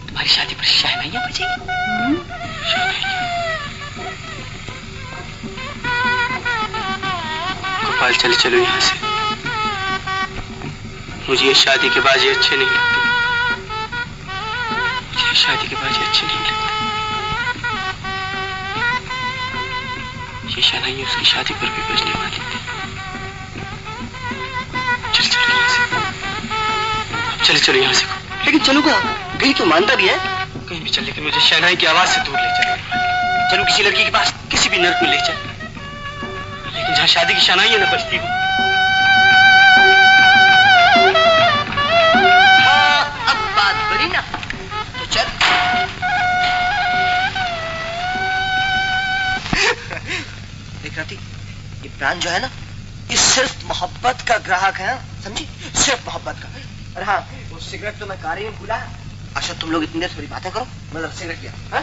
तुम्हारी शादी पर शहनाइयाँ बजेगी? गोपाल चलो यहाँ से। मुझे ये शादी के बाजी अच्छे नहीं लगते। मुझे शादी के बाजी अच्छे नहीं लगते। ये शहनाइयाँ उसकी शादी पर भी बजने वाली थी। चलो यहाँ से। लेकिन चलो कहाँ? कहीं तो मानता भी है। कहीं भी चल, लेकिन मुझे शहनाई की आवाज से दूर ले चल। चलो किसी लड़की के पास, किसी भी नर्क में ले चल, लेकिन जहाँ शादी की शहनाइयाँ न बजती हो। हाँ, अब बात बड़ी ना, तो चल। देख राती, ये प्राण जो है ना, इससे सिर्फ मोहब्बत का ग्राहक है, समझी? सिर्फ मोहब्बत का। अरे हाँ, वो सिगरेट तो मैं कार ही में भूला। अच्छा तुम लोग इतनी देर थोड़ी बातें करो, मैं जरा सिगरेट लिया। हाँ?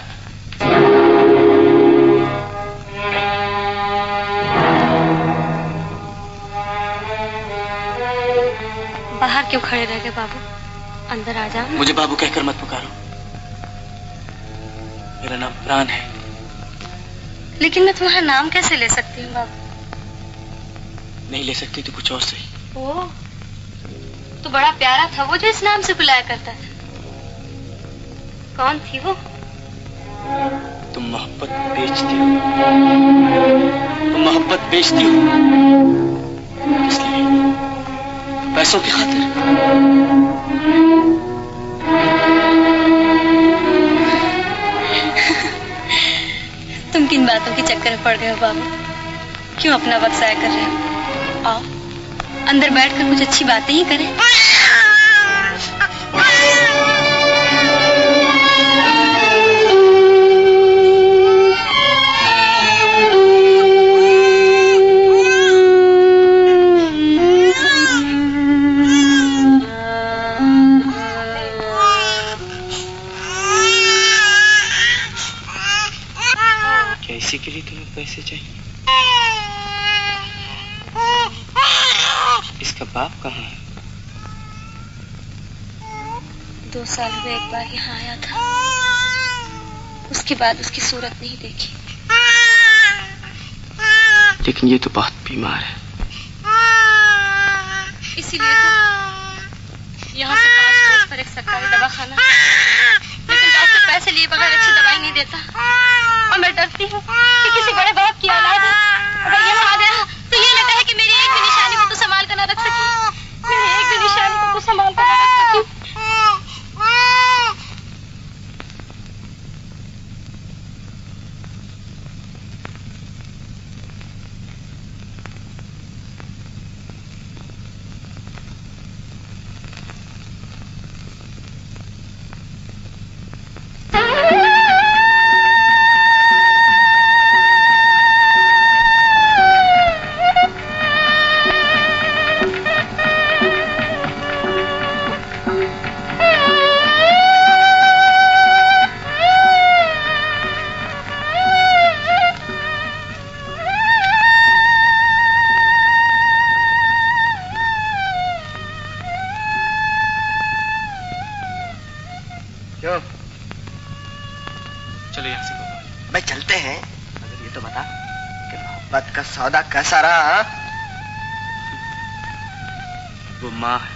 बाहर क्यों खड़े रह गए बाबू? अंदर आ जाओ। मुझे बाबू कहकर मत पुकारो, मेरा नाम प्राण है। लेकिन मैं तुम्हारा नाम कैसे ले सकती हूँ बाबू? नहीं ले सकती तो कुछ और सही। ओ, तो बड़ा प्यारा था वो जो इस नाम से बुलाया करता था। कौन थी वो? तुम मोहब्बत बेचती हो। तुम मोहब्बत बेचती हो। किस लिए? पैसों की खातिर? तुम किन बातों के चक्कर में पड़ गए हो बाबू? क्यों अपना वक्त जाया कर रहे हो? आओ अंदर बैठकर कुछ अच्छी बातें ही करें। क्या इसी के लिए तुम्हें पैसे चाहिए? इसका बाप कहाँ है? 2 साल हुए एक बार यहाँ आया था, उसके बाद उसकी सूरत नहीं देखी। लेकिन ये तो बहुत बीमार है। इसीलिए तो यहाँ से 5 कोस पर एक सरकारी दवाखाना, लेकिन डॉक्टर पैसे लिए बगैर अच्छी दवाई नहीं देता। और मैं डरती हूँ कि किसी बड़े बाप की औलाद है, अगर यहाँ आ गया तो ये लगता है कि मेरी एक भी निशानी को तू संभाल कर न रख सकी। मेरी एक भी निशानी को तू संभाल कर न रख सकी। सौदा कैसा रहा? वो माँ है,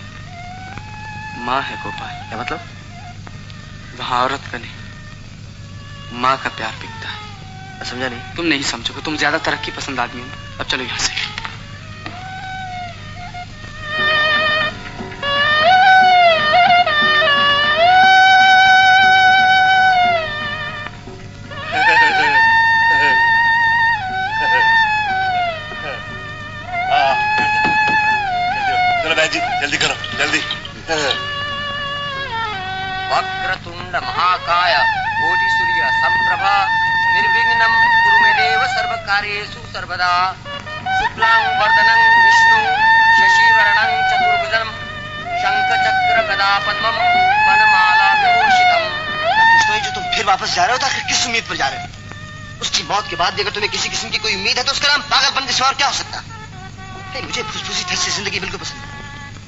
माँ है गोपाल। क्या मतलब? वहाँ औरत का नहीं, माँ का प्यार बिकता है। समझा नहीं? तुम नहीं समझोगे, तुम ज्यादा तरक्की पसंद आदमी हो। अब चलो यहाँ से। जल्दी करो, जल्दी। वक्रतुंड महाकाय कोटि सूर्य संप्रभा निर्विघ्नं कुरु मे देव सर्वकार्येषु सर्वदा। शुक्लां वरदनं विष्णु शशिवर्णं चतुर्भुजं शंखचक्र गदा पद्मं वनमाला विभूषितम्। पूछता जो तुम फिर वापस जा रहे हो तो आखिर किस उम्मीद पर जा रहे हो? उसकी मौत के बाद अगर तुम्हें किसी किस्म की कोई उम्मीद है तो उसका नाम पागलपन के सिवा और क्या हो सकता? नहीं, मुझे फुसफुसी ठस से जिंदगी बिल्कुल पसंद नहीं।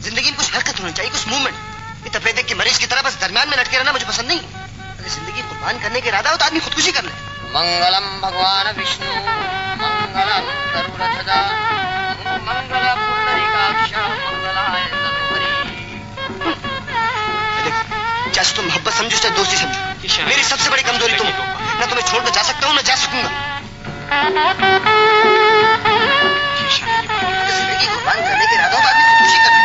जिंदगी में कुछ हरकत होनी चाहिए, कुछ मूवमेंट। ये तपेदिक के मरीज की तरह बस दरमियान में लटके रहना मुझे पसंद नहीं। अगर जिंदगी कुर्बान करने के इरादा हो तो आदमी खुदकुशी कर ले। मंगलम भगवान विष्णु मंगलम गरुड़ध्वजा मंगल पुंडरीकाक्ष मंगलाय तनोहरि। जैसे तुम मोहब्बत समझो चाहे दोस्ती समझो, मेरी सबसे बड़ी कमजोरी तुम हो। ना तुम्हें छोड़कर जा सकता हूँ ना जा सकूंगा। जिंदगी कुर्बान करने के इरादा हो तो आदमी खुदकुशी कर ले।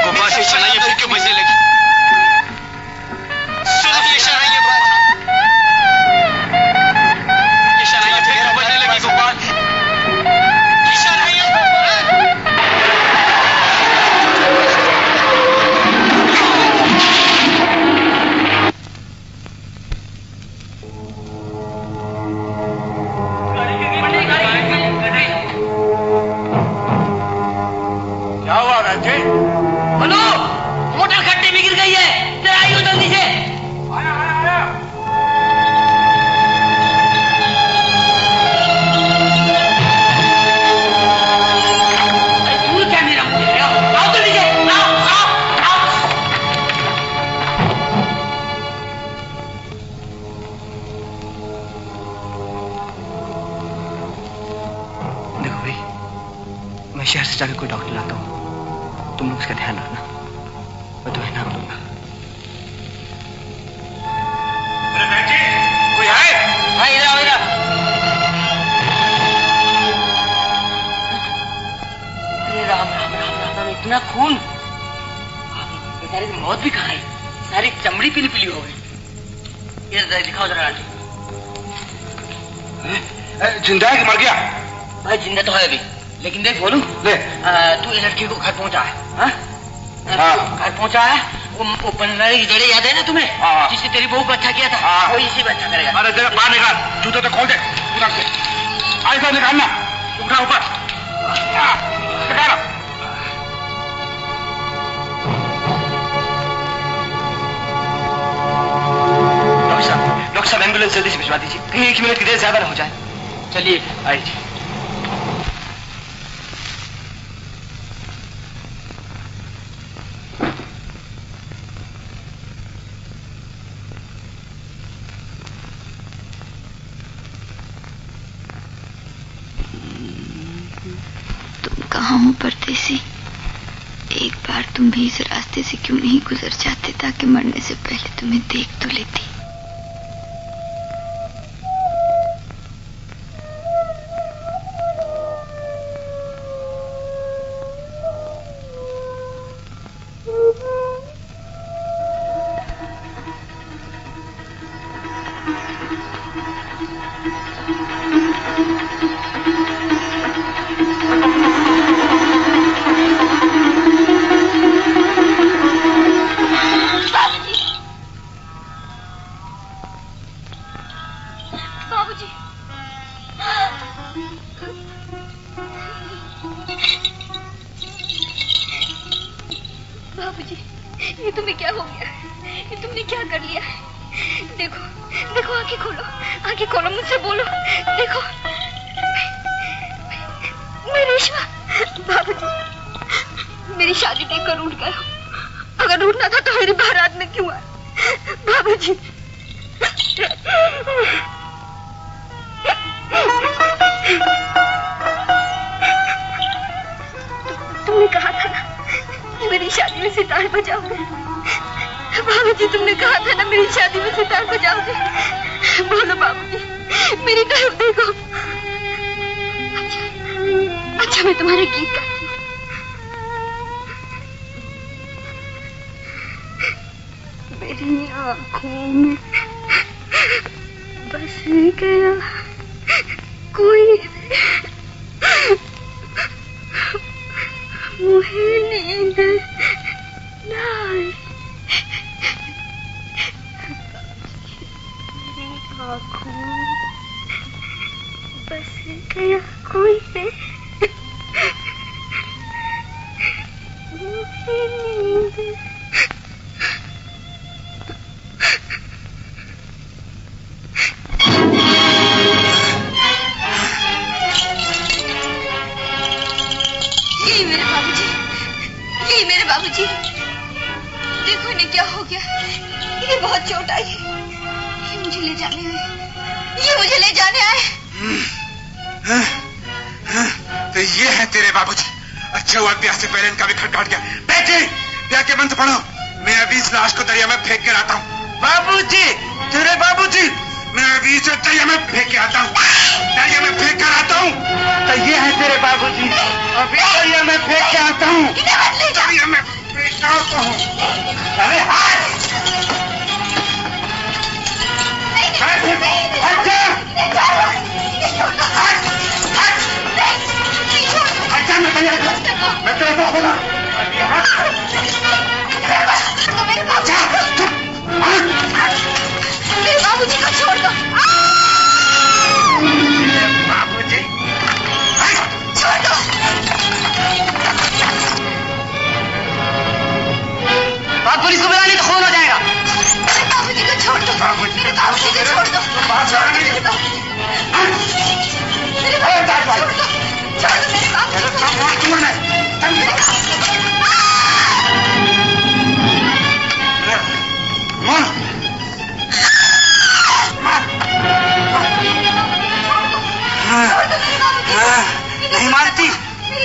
गोपाल से चलाइए, फिर क्यों बजने लगी? सुनो ये शराइयाँ फिर क्यों बजने लगी गोपाल? ये शराइयाँ जाके कोई डॉक्टर लाता हूँ, तुम लोग उसका ध्यान रखना, मैं तुम्हें नाम दूंगा। कोई है? हाँ, इधर आओ, इधर। अरे राम राम राम राम राम, इतना खून! बेचारे की मौत भी कहाँ है? सारी चमड़ी पीली पीली हो गई। इधर दिखाओ जरा आंटी। जिंदा है कि मर गया? भाई जिंदा तो है अभी, लेकिन देख बोलूं, ले तू इस लड़की को घर पहुंचा है? हाँ? घर पहुंचा है? वो पंद्रह की जड़े याद है ना तुम्हें? जिससे तेरी बहू को अच्छा किया था, वो इसी में अच्छा करेगा। अरे जरा बाहर निकाल, जूते तो खोल दे, ऐसा निकालना, उठा ऊपर, निकालो। डॉक्टर साहब एम्बुलेंस जल्दी से भिजवा दीजिए, कहीं 1 मिनट की देर ज्यादा ना हो जाए। चलिए आइए। तुम कहाँ हो परदेसी? एक बार तुम भी इस रास्ते से क्यों नहीं गुजर जाते, ताकि मरने से पहले तुम्हें देख तो लेती।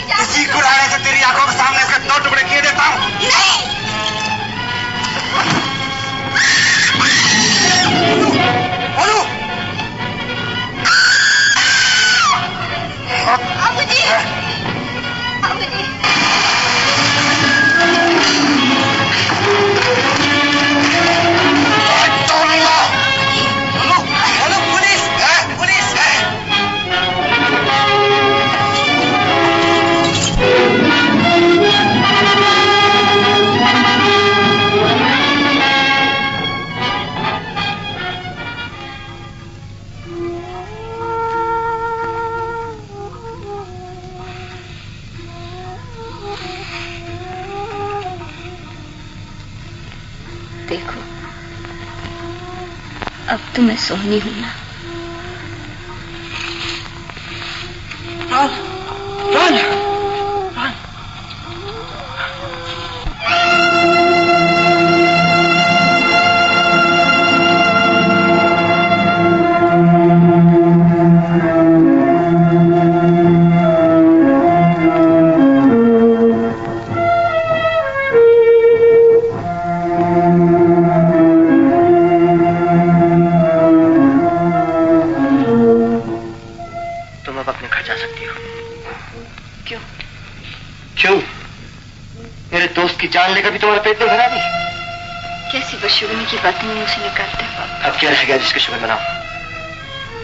इसी कुल्हाड़े से तेरी आंखों के सामने से 2 टुकड़े किए देता हूँ। बोलू देखो, अब तो मैं सोहनी हूं ना। जान लेकर भी तुम्हारा पेट नहीं भरा भी? कैसी बदशुगनी की बातें मुंह से निकालते हैं पापा। अब क्या रह गया जिसके शुगर बनाओ?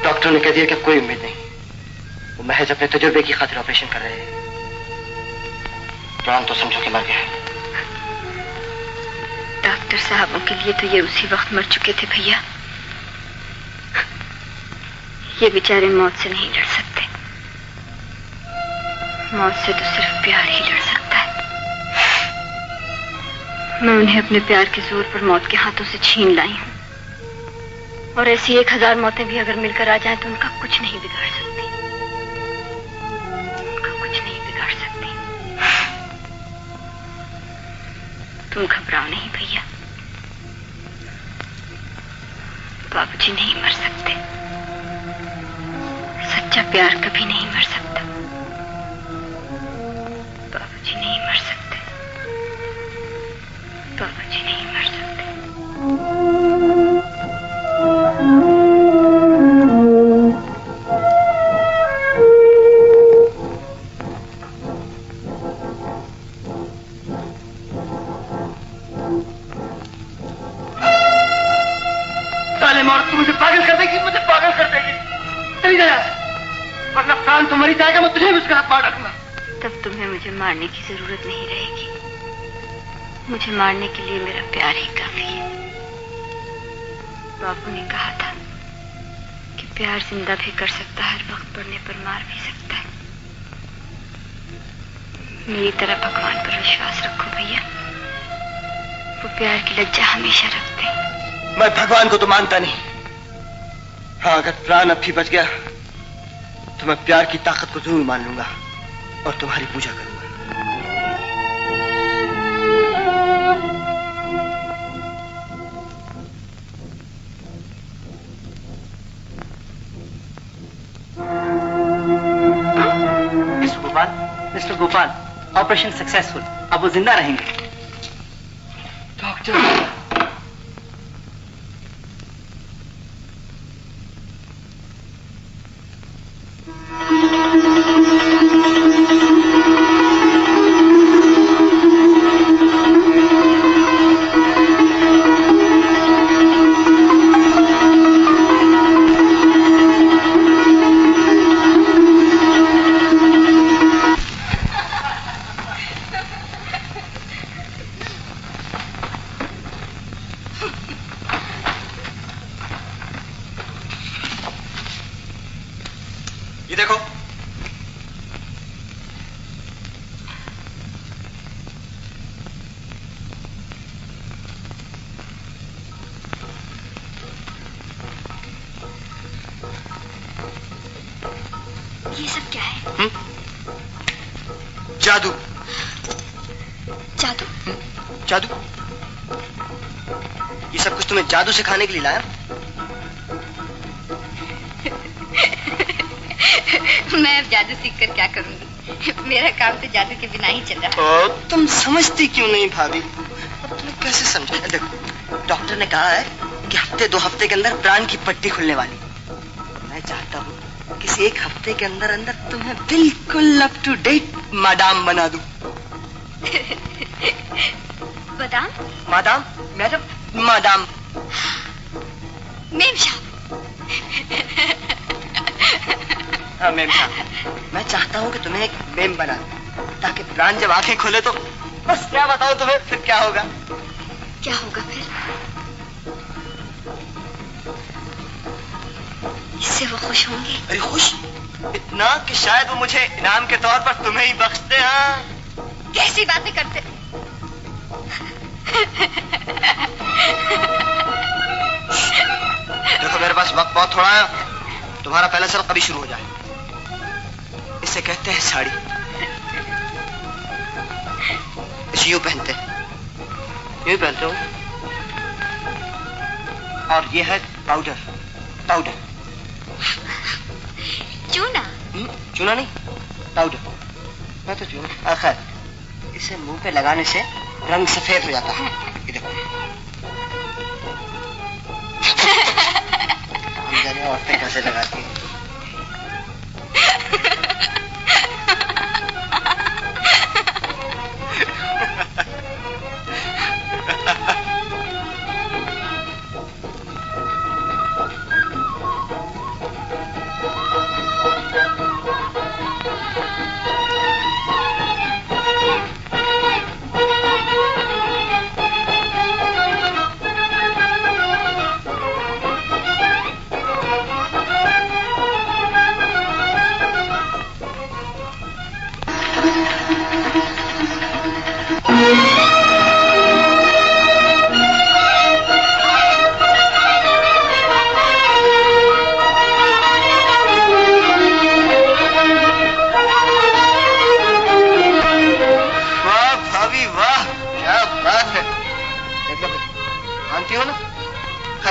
डॉक्टर ने कह दिया कि अब कोई उम्मीद नहीं, वो महज अपने तजुर्बे की खातिर ऑपरेशन कर रहे हैं। प्राण तो समझो कि मर गया। डॉक्टर साहबों के लिए तो ये उसी वक्त मर चुके थे भैया। ये बेचारे मौत से नहीं लड़ सकते, मौत से तो सिर्फ प्यार ही लड़ सकता है। मैं उन्हें अपने प्यार के जोर पर मौत के हाथों से छीन लाई हूं, और ऐसी 1000 मौतें भी अगर मिलकर आ जाएं तो उनका कुछ नहीं बिगाड़ सकती, उनका कुछ नहीं बिगाड़ सकती। तुम घबराओ नहीं भैया, बाबूजी नहीं मर सकते। सच्चा प्यार कभी नहीं मर सकता। बाबूजी नहीं मर सकते, बाबूजी नहीं मर सकते। साले मौत तू मुझे पागल कर देगी, मुझे पागल कर देगी। चली जा, वरना प्राण तो मरी जाएगा, मैं तुझे भी उसका हाथ मार डालूंगा। तब तुम्हें मुझे मारने की जरूरत नहीं रहेगी। मुझे मारने के लिए मेरा प्यार ही काफी है। बाबू ने कहा था कि प्यार जिंदा भी कर सकता है, हर वक्त पड़ने पर मार भी सकता है। मेरी तरह भगवान पर विश्वास रखो भैया, वो प्यार की लज्जा हमेशा रखते हैं। मैं भगवान को तो मानता नहीं। हाँ, अगर प्राण अब भी बच गया तो मैं प्यार की ताकत को जरूर मान लूंगा और तुम्हारी पूजा करूंगा। Mister Gopal, operation successful. अब वो जिंदा रहेंगे। डॉक्टर, ये देखो, ये सब क्या है? जादू। जादू? जादू? ये सब कुछ तुम्हें जादू सिखाने के लिए लाया? मैं अब जादू सीख कर क्या करूंगी? मेरा काम तो जादू के बिना ही चल रहा है। तुम समझती क्यों नहीं भाभी? तुम कैसे समझ? देखो, डॉक्टर ने कहा है कि हफ्ते 2 हफ्ते के अंदर प्राण की पट्टी खुलने वाली। मैं चाहता हूँ कि 1 हफ्ते के अंदर अंदर तुम्हें बिल्कुल अप टू डेट मादाम बना दूं। बादाम? मादाम मैडम, मादाम मेम साहब। हाँ मेम साहब, मैं चाहता हूँ कि तुम्हें एक मेम बना दूं, ताकि प्राण जब आंखें खोले तो बस क्या बताओ तुम्हें फिर क्या होगा? क्या होगा फिर? इससे वो खुश होंगे। अरे खुश इतना कि शायद वो मुझे इनाम के तौर पर तुम्हें ही बख्श दे। हाँ कैसी बातें करते? देखो मेरे पास वक्त बहुत थोड़ा है, तुम्हारा पहला सर कभी शुरू हो जाए। इसे कहते हैं साड़ी। इसे यूं पहनते, यूं पहनते हो। और ये है पाउडर। पाउडर चूना? चूना नहीं, पाउडर। मैं तो चूना। खैर, इसे मुंह पे लगाने से रंग सफेद हो जाता है। ये देखो। हम जाने औरतें कैसे लगाती हैं।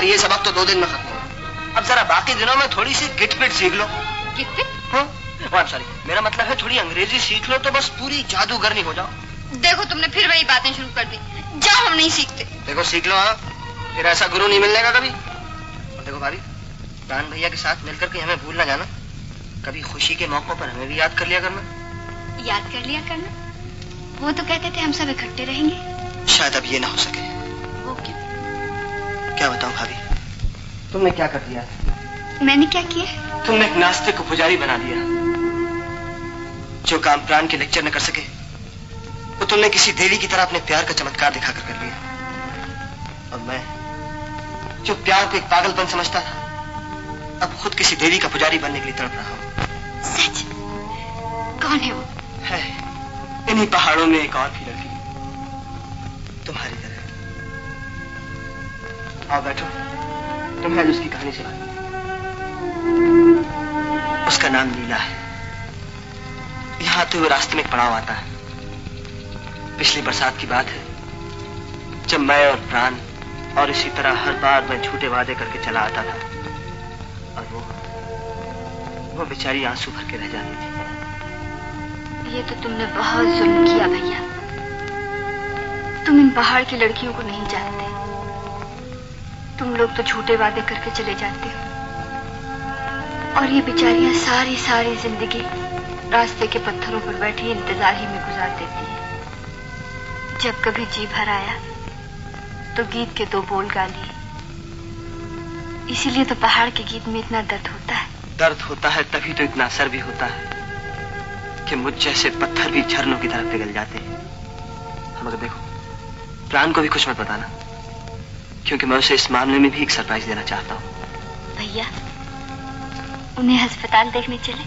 ये सबक तो 2 दिन में खत्म हो। अब जरा बाकी दिनों में थोड़ी सी गिटपिट सीख लो। गिटपिट? हाँ, सॉरी, मेरा मतलब है थोड़ी अंग्रेजी सीख लो तो बस पूरी जादूगरनी हो जाओ। देखो तुमने फिर वही बातें शुरू कर दी। जाओ, हम नहीं सीखते। देखो सीख लो। हाँ, फिर ऐसा गुरु नहीं मिलने का कभी। और देखो भाभी, प्राण भैया के साथ मिलकर के हमें भूल ना जाना। कभी खुशी के मौकों पर हमें भी याद कर लिया करना। याद कर लिया करना? वो तो कहते थे हम सब इकट्ठे रहेंगे। शायद अब ये ना हो सके। वो क्यों? क्या बताऊं भाभी, तुमने क्या कर दिया? मैंने क्या किया? तुमने एक नास्तिक को पुजारी बना दिया। जो काम प्राण के लेक्चर न कर सके, वो तुमने किसी देवी की तरह अपने प्यार का चमत्कार दिखाकर कर लिया। और मैं, जो प्यार को एक पागलपन समझता था, अब खुद किसी देवी का पुजारी बनने के लिए तड़प रहा हूं। सच? कौन है वो? है इन्हीं पहाड़ों में एक और भी लड़की, तुम्हारी तरह। आओ बैठो, तुम्हें उसकी कहानी सुना। उसका नाम नीला है। यहाँ तो वो रास्ते में एक पड़ाव आता है। पिछली बरसात की बात है, जब मैं और प्राण और इसी तरह हर बार मैं झूठे वादे करके चला आता था, और वो बेचारी आंसू भर के रह जाती थी। ये तो तुमने बहुत जुल्म किया भैया। तुम इन पहाड़ की लड़कियों को नहीं जानते। तुम लोग तो झूठे वादे करके चले जाते हो, और ये बेचारियां सारी सारी जिंदगी रास्ते के पत्थरों पर बैठी इंतजार ही में गुजार देती है। जब कभी जी भर आया तो गीत के 2 बोल गा लिए। इसीलिए तो पहाड़ के गीत में इतना दर्द होता है। दर्द होता है तभी तो इतना असर भी होता है कि मुझ जैसे पत्थर भी झरनों की तरफ पिघल जाते हैं। मगर देखो, प्राण को भी कुछ मत बताना, क्योंकि मैं उसे इस मामले में भी एक सरप्राइज देना चाहता हूँ। भैया, उन्हें अस्पताल देखने चले?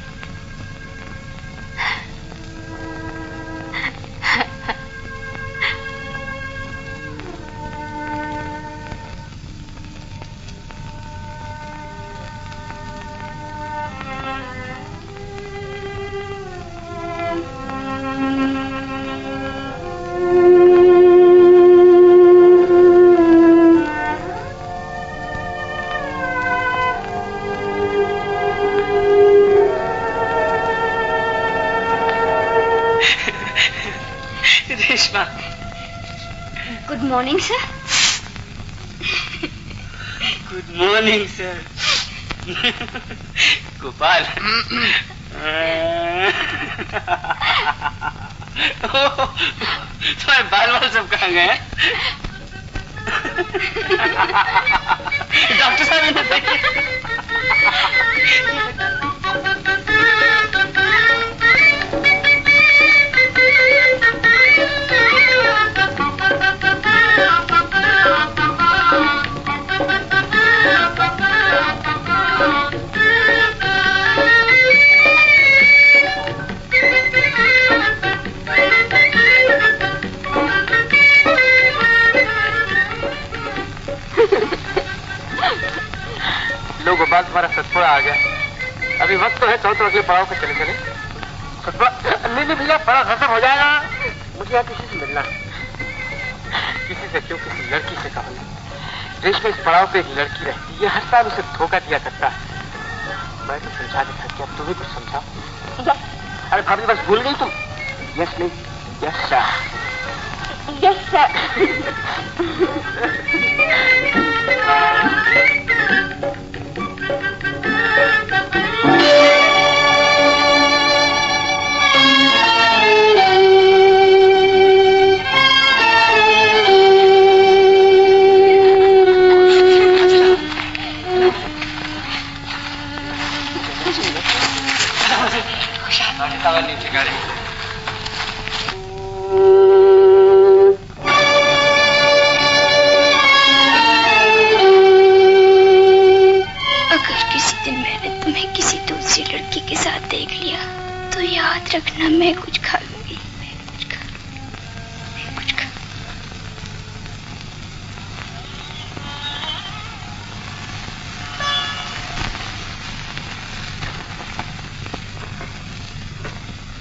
Morning sir. Good morning sir. Gopal. तुम्हारे बाल बाल सब कहाँ गए? डॉक्टर साहब ने देखे। लो गोपाल, तुम्हारा सतपुड़ा आ गया। अभी वक्त तो है, तो अगले पड़ाव पे चले चले। सतपुड़ा नहीं भैया, बड़ा गजब हो जाएगा। मुझे यहाँ किसी से मिलना, किसी से क्यों, किसी लड़की से कहा। रेशमा इस पड़ाव पे एक लड़की रहती है, हर साल उसे धोखा दिया करता है। मैं तो समझा देखा, क्या तुम भी कुछ समझाओ। अरे भाभी बस भूल गई तुम? यस नहीं, यस सर, यस सर। रखना, मैं कुछ खा लूंगी, मैं कुछ खा लूंगी, मैं कुछ खा।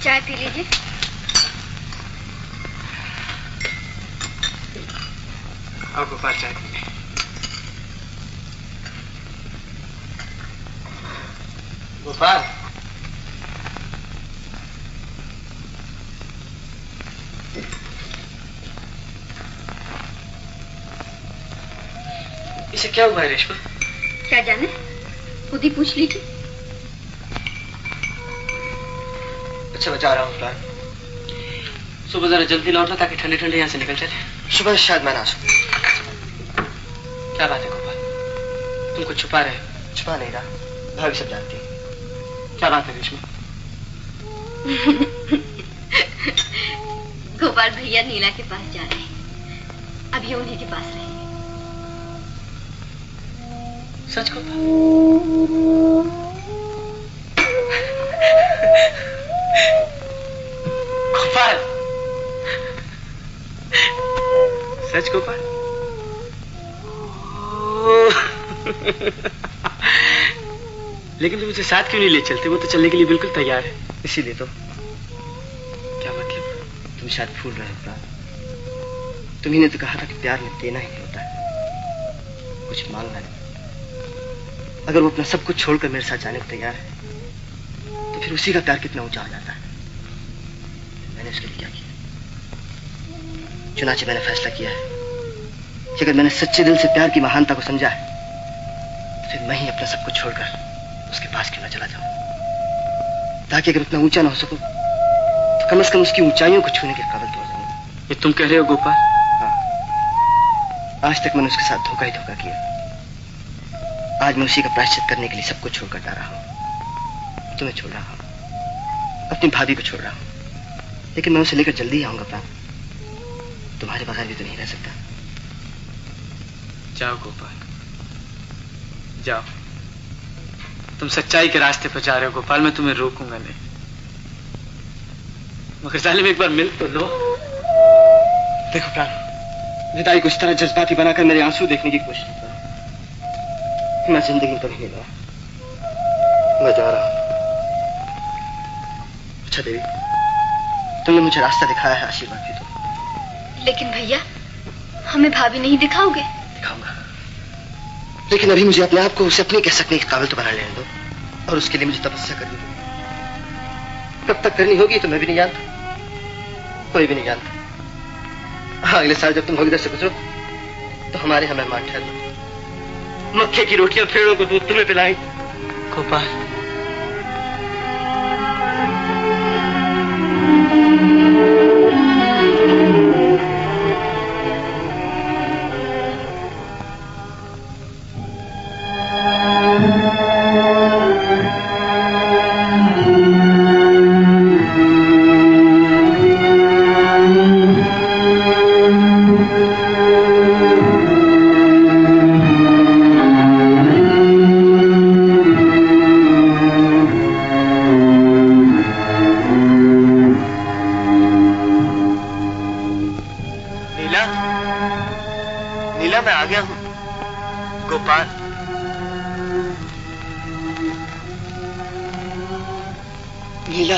चाय पी लीजिए। आओ गोपाल, चाय पी। गोपाल, इसे क्या हुआ है रेशमा? क्या जाने, खुद ही पूछ लीजिए। अच्छा मैं जा रहा हूँ प्लान। सुबह जरा जल्दी लौटना ताकि ठंडे ठंडे यहाँ से निकल चले। सुबह शायद मैं ना आ सकूं। क्या बात है गोपाल, तुम कुछ छुपा रहे हो? छुपा नहीं रहा, भाभी सब जानती है। क्या बात है रेशमा? गोपाल भैया नीला के पास जा रहे हैं, अब ये उन्हीं के पास रहेंगे। सच गोपाल? गोपाल, सच गोपाल? लेकिन तुम मुझे साथ क्यों नहीं ले चलते? वो तो चलने के लिए बिल्कुल तैयार है। इसीलिए तो। क्या मतलब? तुम शायद भूल रहे हो प्राण। तुम्ही ने तो कहा था कि प्यार में देना ही होता है, कुछ मांगना नहीं। अगर वो अपना सब कुछ छोड़कर मेरे साथ जाने को तैयार है तो फिर उसी का प्यार कितना ऊंचा हो जाता है। मैंने उसके लिए क्या किया? चुनाचे मैंने फैसला किया है कि अगर मैंने सच्चे दिल से प्यार की महानता को समझा है तो फिर मैं ही अपना सब कुछ छोड़कर उसके पास क्यों ना चला जाऊं, ताकि अगर उतना ऊंचा ना हो सकूं तो कम से कम उसकी ऊंचाइयों को छूने के काबिल तो हो जाऊं। ये तुम कह रहे हो गोपाल? हाँ, आज तक मैंने उसके साथ धोखा ही धोखा किया। आज मैं उसी का प्रायश्चित करने के लिए सब कुछ छोड़कर जा रहा हूं। तुम्हें छोड़ रहा हूं, अपनी भाभी को छोड़ रहा हूं, लेकिन मैं उसे लेकर जल्दी ही आऊंगा प्राण। तुम्हारे बगैर भी तो नहीं रह सकता। जाओ गोपाल, जाओ। तुम सच्चाई के रास्ते पर जा रहे हो गोपाल, मैं तुम्हें रोकूंगा नहीं। मगर जालिम एक बार मिल तो लो। देखो प्राण, विदाई को इस तरह जज्बाती बनाकर मेरे आंसू देखने की कोशिश करो। मैं जिंदगी तो नहीं रहा, मैं जा रहा हूं। अच्छा देवी, तुमने मुझे रास्ता दिखाया है, आशीर्वाद भी दो। लेकिन भैया, हमें भाभी नहीं दिखाओगे? दिखाऊंगा, लेकिन अभी मुझे अपने आप को उसे अपने कह सकने के काबिल तो बना लेने दो, और उसके लिए मुझे तपस्या करनी होगी। कब तक करनी होगी तो मैं भी नहीं जानता, कोई भी नहीं जानता। अगले साल जब तुम भगदड़ से गुजरो तो हमारे यहाँ मेहमान ठहरना। मक्के की रोटियां भेड़ों को दूध तुम्हें पिलाई। गोपाल, मैं आ गया हूँ। गोपाल, नीला।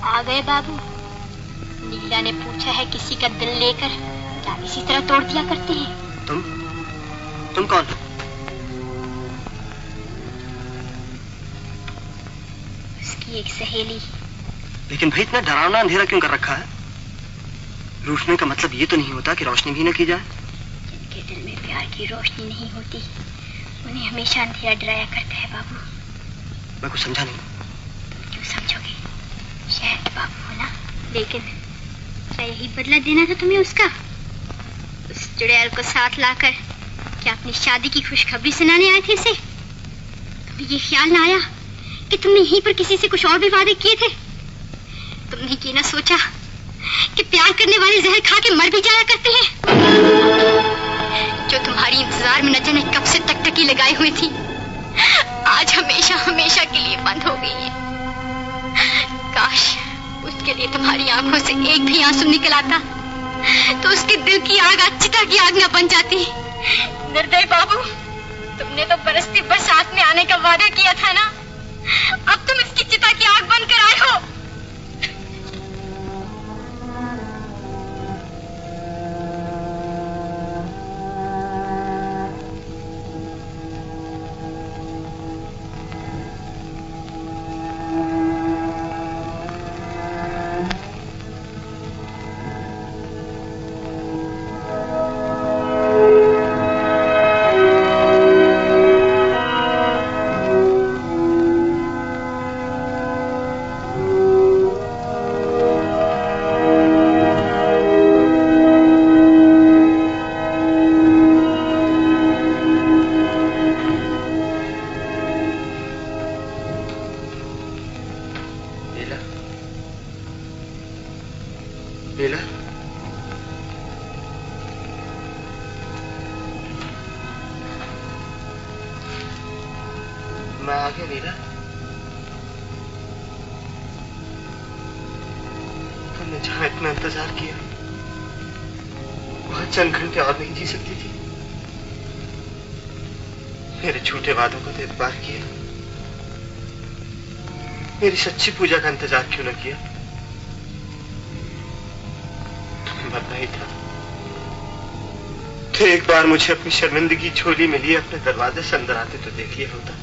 आ गए बाबू। नीला ने पूछा है किसी का दिल लेकर क्या इसी तरह तोड़ दिया करते हैं? तुम कौन हो? उसकी एक सहेली। लेकिन भाई इतना डरावना अंधेरा क्यों कर रखा है? रूठने का मतलब ये तो नहीं होता कि रोशनी भी न की जाए। जिनके दिल में प्यार की रोशनी नहीं होती उन्हें हमेशा अंधेरा डराया करता है बाबू। मैं कुछ समझा नहीं। तुम क्यों समझोगे? शायद बाबू हो ना, लेकिन क्या यही बदला देना था तुम्हें उसका? उस चुड़ैल को साथ लाकर क्या अपनी शादी की खुशखबरी सुनाने आए थे इसे? तुम्हें ये ख्याल ना आया कि तुमने यहीं पर किसी से कुछ और भी वादे किए थे? तुमने ये ना सोचा कि प्यार करने वाले जहर खा के मर भी जाया करते हैं? जो तुम्हारी इंतजार में न जाने कब से टकटकी लगाई हुई थी, आज हमेशा हमेशा के लिए बंद हो गई है। काश उसके लिए तुम्हारी आंखों से एक भी आंसू निकल आता तो उसके दिल की आग चिता की आग न बन जाती। निर्दय बाबू, तुमने तो बरसती बरसात में आने का वादा किया था ना, अब तुम इसकी चिता की आग बन कर आए हो। मेरी सच्ची पूजा का इंतजार क्यों न किया? तुम्हें मरना ही था तो एक बार मुझे अपनी शर्मिंदगी झोली में लिए अपने दरवाजे से अंदर आते तो देख लिया होता।